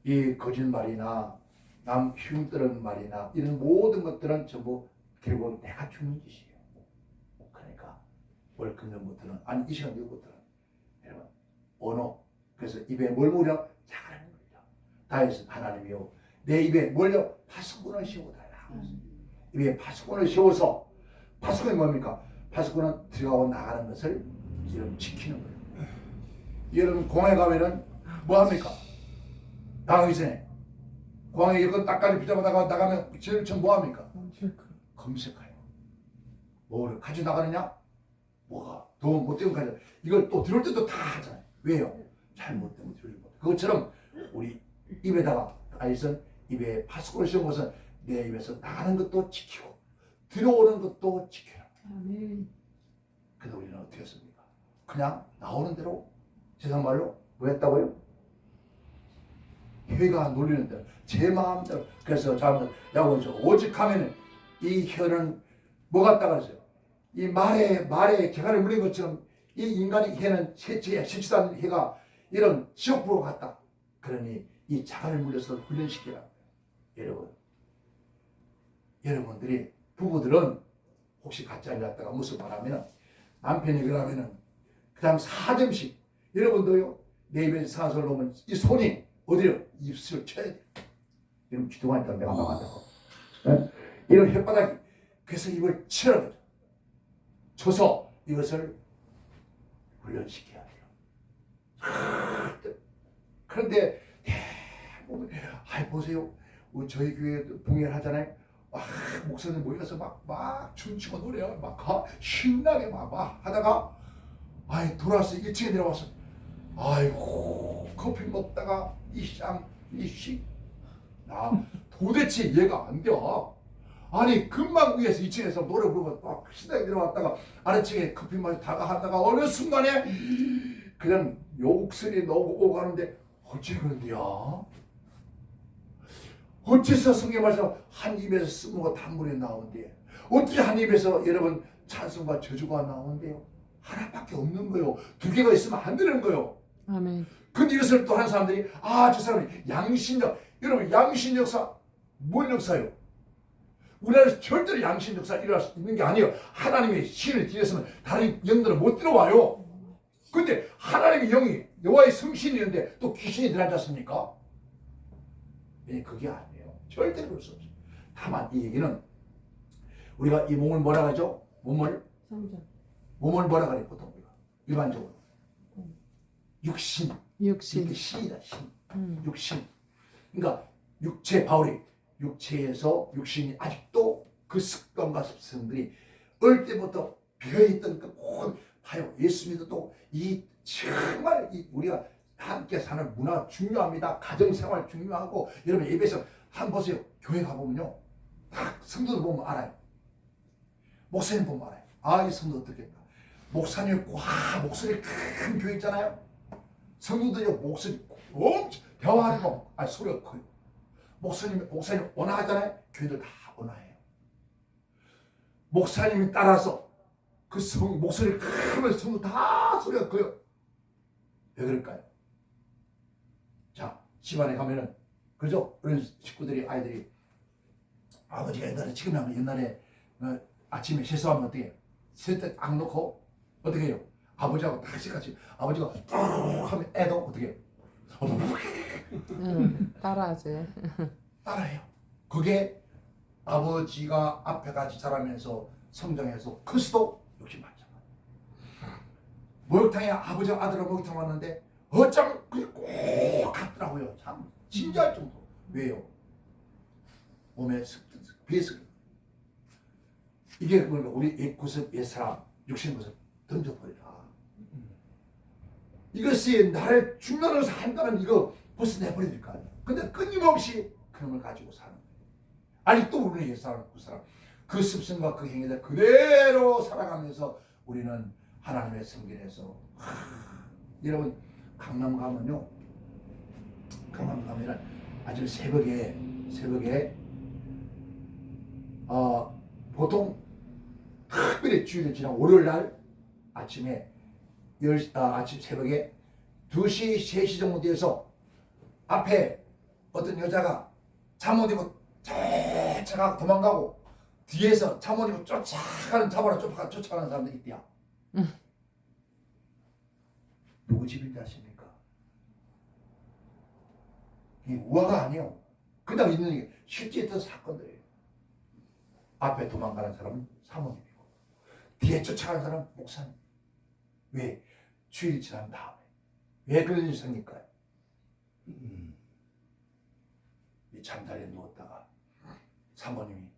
이 거짓말이나 남 흉뜨는 말이나 이런 모든 것들은 전부 결국 내가 죽는 짓이에요. 그러니까 월금전부터는 아니 이 시간 이후부터는 여러분 언어 그래서 입에 뭘 물려? 자가를 물려. 다윗은 하나님이요 내 입에 뭘요? 파수꾼을 씌워달라. 입에 파수꾼을 씌워서 파수꾼이 뭡니까? 파수꾼은 들어가고 나가는 것을 여러분 지키는 거예요. 여러분 공항에 가면은 뭐 합니까? 나가기 전에 공항에 이거 딱까지 붙잡아다가 나가면 제일 처음 뭐 합니까? 검색해요. 뭐를 가지고 나가느냐? 뭐가 도움 못 되면 가져. 이걸 또 들어올 때도 다 하잖아요. 왜요? 잘못되면 들어오지 못해. 그것처럼 우리 입에다가 다윗은 입에 파수꾼을 씌운 것은 내 입에서 나가는 것도 지키고 들어오는 것도 지켜라. 아멘. 근데 우리는 어떻게 했습니까? 그냥 나오는 대로 세상 말로 뭐 했다고요? 혀가 놀리는 대로 제 마음대로. 그래서 잘못 야고보죠. 오직 하면은 이 혀는 뭐 같다 그랬어요? 이 말에 개가를 물린 것처럼 이 인간의 혀는 실치한 혀가 이런 지옥불과 같다. 그러니 이 자갈을 물려서 훈련시키라. 여러분들이 부부들은 혹시 가짜를 갖다가 무슨 말하면 남편이 그러면은 그다음 4점씩 여러분도요 내 입에 사설 놓으면 이 손이 어디요? 입술을 쳐야 돼. 여러분 기도만 했다면 내가 막한다고. 이런 혓바닥이 그래서 입을 치라 그러죠. 쳐서 이것을 훈련시켜야 돼요. 그런데 보세요. 저희 교회 봉헌 하잖아요. 목사님 모여서 막 춤추고 노래하고 막 신나게 막 하다가 돌아와서 1층에 내려와서 아이고 커피 먹다가 도대체 얘가 안 돼. 아니 금방 위에서 2층에서 노래 부르고 막 신나게 내려왔다가 아래층에 커피 마시다가 하다가 어느 순간에 그냥 욕설이 나오고 가는데 어째 그런데요? 어째서 성경 말씀 한 입에서 쓴모가 단물이 나오는데 어떻게 한 입에서 여러분 찬송과 저주가 나오는데요? 하나밖에 없는 거요. 두 개가 있으면 안 되는 거요. 아멘. 근데 이것을 또 한 사람들이 저 사람이 양신역. 여러분 양신 역사 뭔 역사요? 우리나라에서 절대로 양신 역사 일어날 수 있는 게 아니에요. 하나님의 신을 뒤에서는 다른 영들은 못 들어와요. 근데 하나님의 영이 여호와의 성신이 있는데 또 귀신이 들어가지 않습니까? 그게 아니에요. 절대로 그럴 수 없어요. 다만 이 얘기는 우리가 이 몸을 뭐라 하죠? 몸을 뭐라 그래 보통 우리가 일반적으로 육신. 이게 신이다 신. 육신. 그러니까 육체 바울이 육체에서 육신이 아직도 그 습관과 습성들이 어릴 때부터 비어있던 그 봐요. 예수 믿어도 이 정말 우리가 함께 사는 문화 중요합니다. 가정생활 중요하고 여러분 예배에서 한번 보세요. 교회 가보면요. 딱 성도들 보면 알아요. 목사님 보면 알아요. 이 성도 어떻겠다. 목사님 목소리 큰 교회 있잖아요. 성도들이 목소리 엄청 대화하는 거 소리가 커요. 목사님 온화하잖아요. 교회들 다 온화해요. 목사님이 따라서 그 목소리를 크면 성도 다 소리가 커요. 왜 그럴까요? 자, 집안에 가면은 그죠? 그런 식구들이 아이들이 아버지가 옛날에 아침에 세수하면 어떻게 해요? 세탁 안 놓고 어떻게 해요? 아버지하고 같이 아버지가 뚝 하면 애도 어떻게 해요? 따라하지. 따라해요. 그게 아버지가 앞에 같이 자라면서 성장해서 커서도 역시 마찬가지. 목욕탕에 아버지와 아들하고 목욕탕 왔는데 어쩜 그게 꼭 같더라고요. 참 진지할 정도. 왜요? 몸에 비해서 이게 그러니까 우리 옛사람 육신 것을 던져버리라. 이것이 나를 중간으로 한다는 이거 벌써 내버려야 될 거 아니야. 근데 끊임없이 그놈을 가지고 사는 거예요. 아직도 우리는 옛사람, 굿사람 그 습성과 그 행위를 그대로 살아가면서 우리는 하나님의 성결에서 여러분 강남 가면요. 강남 가면은 아침 새벽에 새벽에 보통 특별히 주일을 지난 월요일 날 아침에 아침 새벽에 2시, 3시 정도 돼서 앞에 어떤 여자가 잠옷 입고 쫓아가 도망가고 뒤에서 잠옷 입고 쫓아가는 쫓아가는 사람들이 있대요. 누구 집인지 아십니까? 이 우화가 아니에요. 그냥 있는 게 실제 있던 사건들이에요. 앞에 도망가는 사람은 사모님이고 뒤에 쫓아가는 사람은 목사님. 왜? 주일이 지난 다음에. 왜 그런 일이 생길까요? 이 잠자리에 누웠다가 사모님이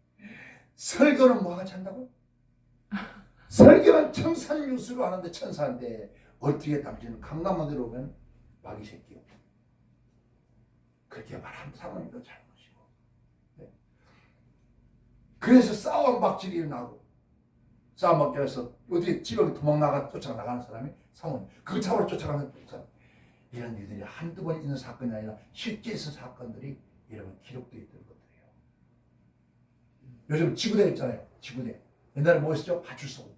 설교는 뭐가 잔다고? 설교는 청산유수로 하는데 천사인데 어떻게 당신은 강남만 들어오면 마귀 새끼요. 그렇게 말하면 사모님도 잘못이고. 네. 그래서 싸움박질이 나고 싸움박질에서 어디 집에 도망나가 쫓아나가는 사람이 사모님. 그 차로 쫓아가는 사람. 이런 일들이 한두 번 있는 사건이 아니라 실제 있는 사건들이 여러분 기록되어 있던 것들이에요. 요즘 지구대 있잖아요. 지구대. 옛날에 뭐였죠? 파출소.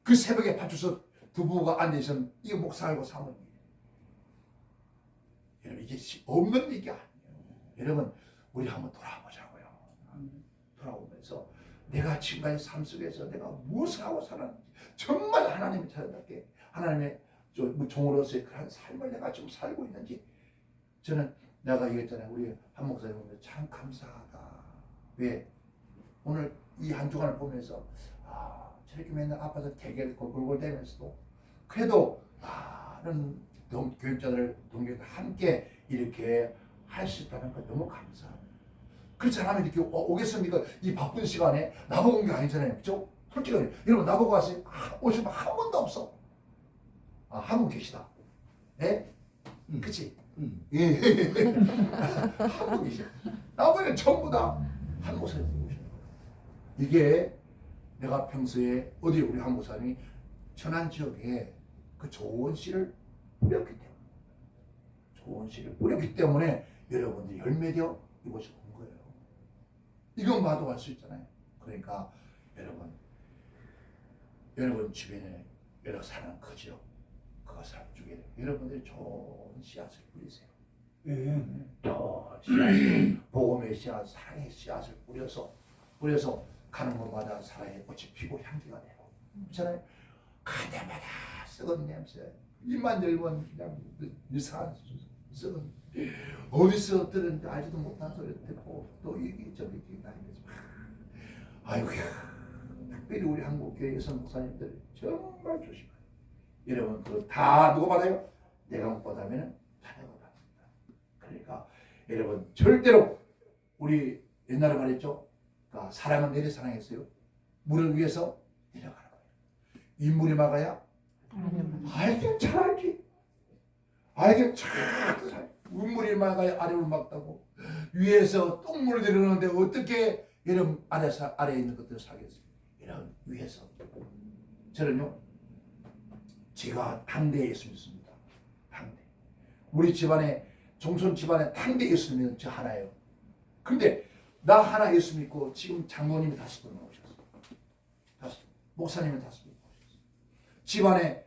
그 새벽에 파출소 두 부부가 앉아있으면 이거 목사하고 사모님. 여러분 이게 없는 얘기 아니에요. 여러분 우리 한번 돌아보자고요. 돌아보면서 내가 지금까지 삶 속에서 내가 무엇을 하고 살았는지 정말 하나님의 찾아답게 하나님의 종으로서의 그런 삶을 내가 지금 살고 있는지 저는 내가 얘기했잖아요. 우리 한 목사님 보면 참 감사하다. 왜? 오늘 이 한 주간을 보면서 저렇게 맨날 아파서 개개를 골골대면서도 그래도 많은 교육자들, 동료들 함께 이렇게 할 수 있다는 거 너무 감사합니다. 그렇지 않으면 이렇게 오겠습니까? 이 바쁜 시간에 나보고 온 게 아니잖아요. 그죠? 솔직히 여러분 나보고 왔어요. 오시면 한 번도 없어. 한 분 계시다. 네? 그치? 예. 한 분 계셔. 나머지는 전부 다 한 목사님 오시는 거예요. 이게 내가 평소에 어디 우리 한 목사님이 천안 지역에 그 좋은 씨를 뿌렸기 때문에 좋은 씨를 뿌렸기 때문에 여러분들이 열매되어 이곳에 온 거예요. 이건 봐도 알 수 있잖아요. 그러니까 여러분 주변에 여러 사는 그 지역 그 사람 중에 여러분들이 좋은 씨앗을 뿌리세요. 씨앗을 복음의 씨앗, 사랑의 씨앗을 뿌려서 가는 곳마다 사랑의 꽃이 피고 향기가 되고 그렇잖아요. 가다마다 썩은 냄새 입만 열면 그냥 이상한 썩은 어디서 들었는지 알지도 못한 소리 듣고 또 여기 저기 다니면서 아이고야 특별히 우리 한국교회 여성 목사님들 정말 조심해요. 여러분 그거 다 누가 받아요? 내가 못 받으면 자네가 받습니다. 그러니까 여러분 절대로 우리 옛날에 말했죠. 그러니까 사람은 내리 사랑했어요. 물을 위해서 내려가는 거예요. 인물이 막아야 알긴 잘 알지. 알긴 잘 잘. 인물이 막아야 아래를 막다고. 위에서 똥물을 내려놓는데 어떻게 여러분 아래에 있는 것들을 사겠어요. 여러분 위에서. 저는요. 제가 당대에 예수 믿습니다. 당대. 우리 집안에 종손 집안에 당대 예수 믿는 저 하나예요. 근데 나 하나 예수 믿고 지금 장로님이 5분 오셨어요. 목사님이 5분 오셨어요. 집안에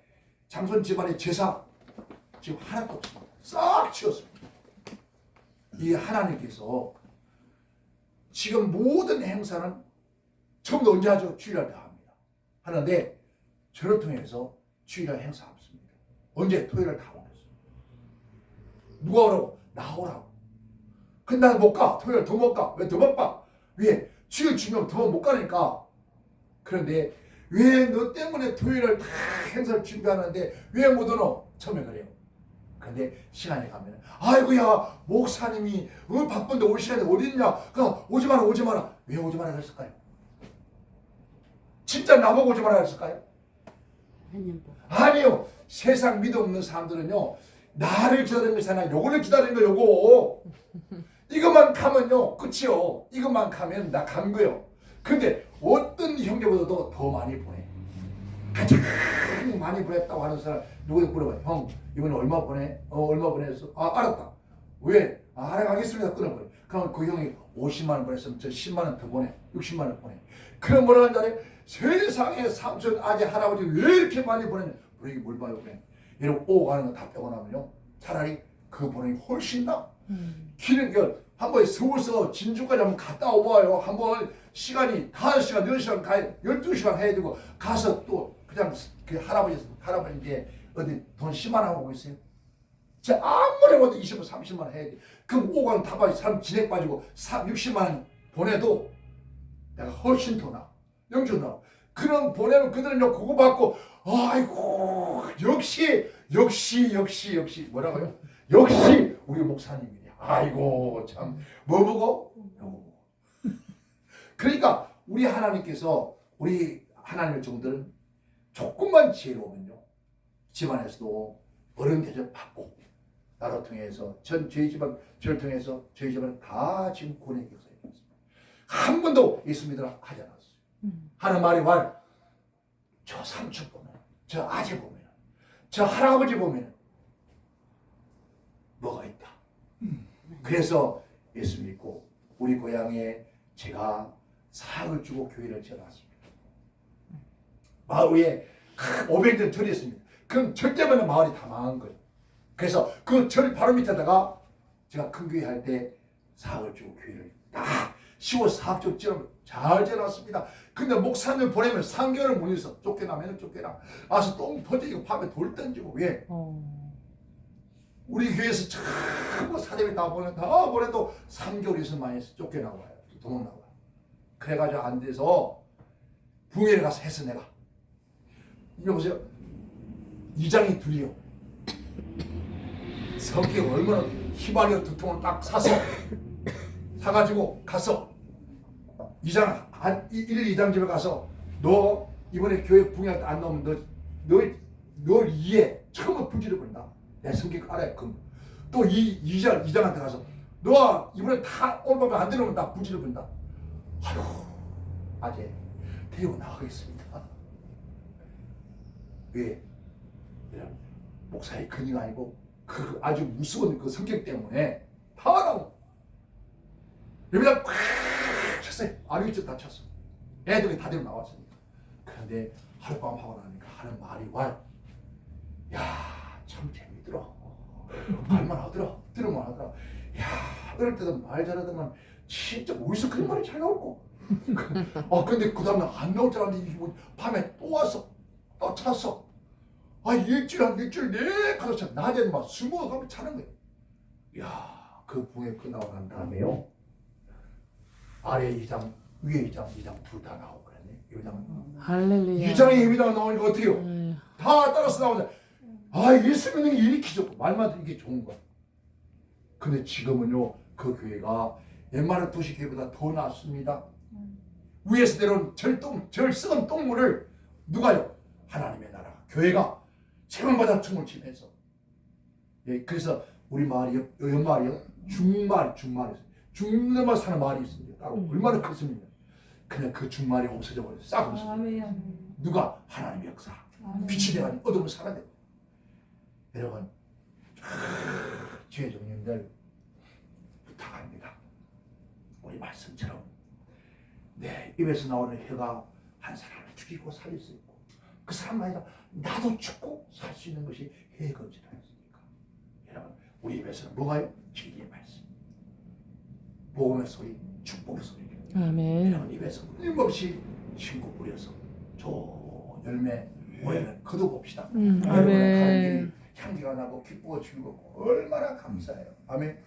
장손 집안의 제사 지금 하나도 없습니다. 싹 치웠습니다. 이 하나님께서 지금 모든 행사는 처음부터 언제 하죠? 주일날 다 합니다. 하는데 저를 통해서 주일날 행사 없습니다. 언제? 토요일날 다 오겠어요. 누가 오라고? 나 오라고. 근데 나는 못 가. 토요일 더 못 가. 왜 더 바빠? 왜? 주일 주면 더 못 가니까. 그런데 왜 너 때문에 토요일을 다 행사를 준비하는데 왜 못 오노? 처음에 그래요. 근데 시간이 가면 아이고야 목사님이 바쁜데 올 시간이 어딨냐? 그럼 오지 마라. 왜 오지 마라 그랬을까요? 진짜 나보고 오지 마라 그랬을까요? 아니요. 세상 믿음 없는 사람들은요 나를 기다리는 것이 아니라 요거를 기다리는 거 요거. 이것만 가면요 끝이요. 이것만 가면 나 간 거요. 근데 어떤 형제보다도 더 많이 보내. 가장 많이 보냈다고 하는 사람 누구에게 물어봐요. 형 이번에 얼마 보내? 얼마 보냈어? 알았다. 왜? 아, 알아가겠습니다. 끊어버려. 그러면 그 형이 50만 원 보냈으면 저 10만 원 더 보내. 60만 원 보내. 그럼 뭐라 한다네? 세상에 삼촌, 아재, 할아버지 왜 이렇게 많이 보냈냐? 우리 뭘 봐요, 그래. 이러고 오고 가는 거 다 빼고 나면요. 차라리 그 보내는 게 훨씬 나. 길은 한번 서울서 진주까지 한번 갔다 오봐요. 한번 시간이 5시간, 6시간 가야 12시간 해야 되고 가서 또 그냥 그 할아버지 이제 어디 돈 10만 원 하고 있어요. 제 아무리 해도 20만 30만 원 해야 돼. 그럼 오고 가면 다 빠지 사람 진액 빠지고 60만 원 보내도 내가 훨씬 더 나. 영준 나. 그럼 보내면 그들은 그거 받고 아이고 역시 뭐라고요? 역시 우리 목사님이냐. 아이고 참 뭐 보고? 요거. 그러니까 우리 하나님께서 우리 하나님의 종들은 조금만 지혜로우면요 집안에서도 어려운 대접 받고 나로 통해서 저희 집안 저를 통해서 저희 집안은 다 지금 구원의 역사에 있습니다. 한 번도 예수 믿으라 하지 않았어요. 하는 말이 저 삼촌 보면, 저 아재 보면, 저 할아버지 보면 뭐가 있다. 그래서 예수 믿고 우리 고향에 제가 사학을 주고 교회를 지어놨습니다. 마을 위에 500년 절이 있습니다. 그럼 절 때문에 마을이 다 망한 거예요. 그래서 그 절 바로 밑에다가 제가 큰 교회 할 때 사학을 주고 교회를 다 10월 사학적 잘 지어놨습니다. 근데 목사님 보내면 3개월을 못 있어. 쫓겨나면 쫓겨나. 와서 똥 퍼지고 밤에 돌 던지고 왜? 우리 교회에서 전부 사대비 다 보내도 3개월 있으면 많이 쫓겨나와요. 도망나와요. 그래가지고 안 돼서 붕해를 가서 했어 내가. 여보세요. 이장이 둘이요. 성격이 얼마나 휘발유 2통을 딱 사가지고 가서 이장 한 1-2장 집에 가서 너 이번에 교회 붕해할 때 안 나오면 너 이해 처음에 부지를 본다. 내 성격 알아요. 또 이장한테 가서 너 이번에 다 오늘 밤에 안 들어오면 나 부지를 본다. 아유 아재 데리고 나가겠습니다. 왜? 이런 목사의 근위가 아니고 그 아주 무서운 그 성격 때문에 다 나오고 여기다 콱 쳤어요. 아르기쪽 다 쳤어. 애들이 다 데리고 나왔으니까. 그런데 하룻밤 하고 나니까 하는 말이 참 재밌더라. 말만 하더라. 들으면 하더라. 야 어릴 때도 말 잘하더만 진짜 어디서 그런 말이 잘 나올고. 근데 그 다음에 안 나올 줄 알았는데 뭐 밤에 또 왔어. 또 찼어. 일주일 내 가서 차. 낮에는 막 술 먹어가면 차는 거예요. 야, 그 붕에 끝나고 난 다음에요. 아래 2장, 위에 2장 둘 다 나오고 그랬네. 2장. 할렐루야. 2장에 예비다가 나오니까 어떻게 해요? 다 따라서 나오자. 예수 믿는 게 이렇게 좋고 말만 이게 좋은 거야. 근데 지금은요 그 교회가 옛날의 도시교회보다 더 낫습니다. 위에서 내려온 절 썩은 똥물을 누가요? 하나님의 나라 교회가 세번마다 춤을 치면서 그래서 우리 마을이 옆마을이요 중마을이 있어요. 중마을 사는 마을이 있습니다. 따로 얼마나 크습니까? 근데 그 중마을이 없어져 버렸어요. 싹 없어져. 누가? 하나님의 역사. 빛이 돼가지고 어둠을 사라져. 여러분 주의 종님들 부탁합니다. 우리 말씀처럼 내 입에서 나오는 혀가 한 사람을 죽이고 살릴 수 있고 그 사람 아니라 나도 죽고 살 수 있는 것이 혀의 건질 아니십니까? 여러분 우리 입에서는 뭐가요? 진리의 말씀, 복음의 소리, 축복의 소리. 아멘. 여러분 입에서 끊임없이 신고 뿌려서 좋은 열매 모양을 거둬봅시다. 아멘. 여러분의 가는 길이 향기가 나고 기쁘고 즐겁고 얼마나 감사해요. 아멘.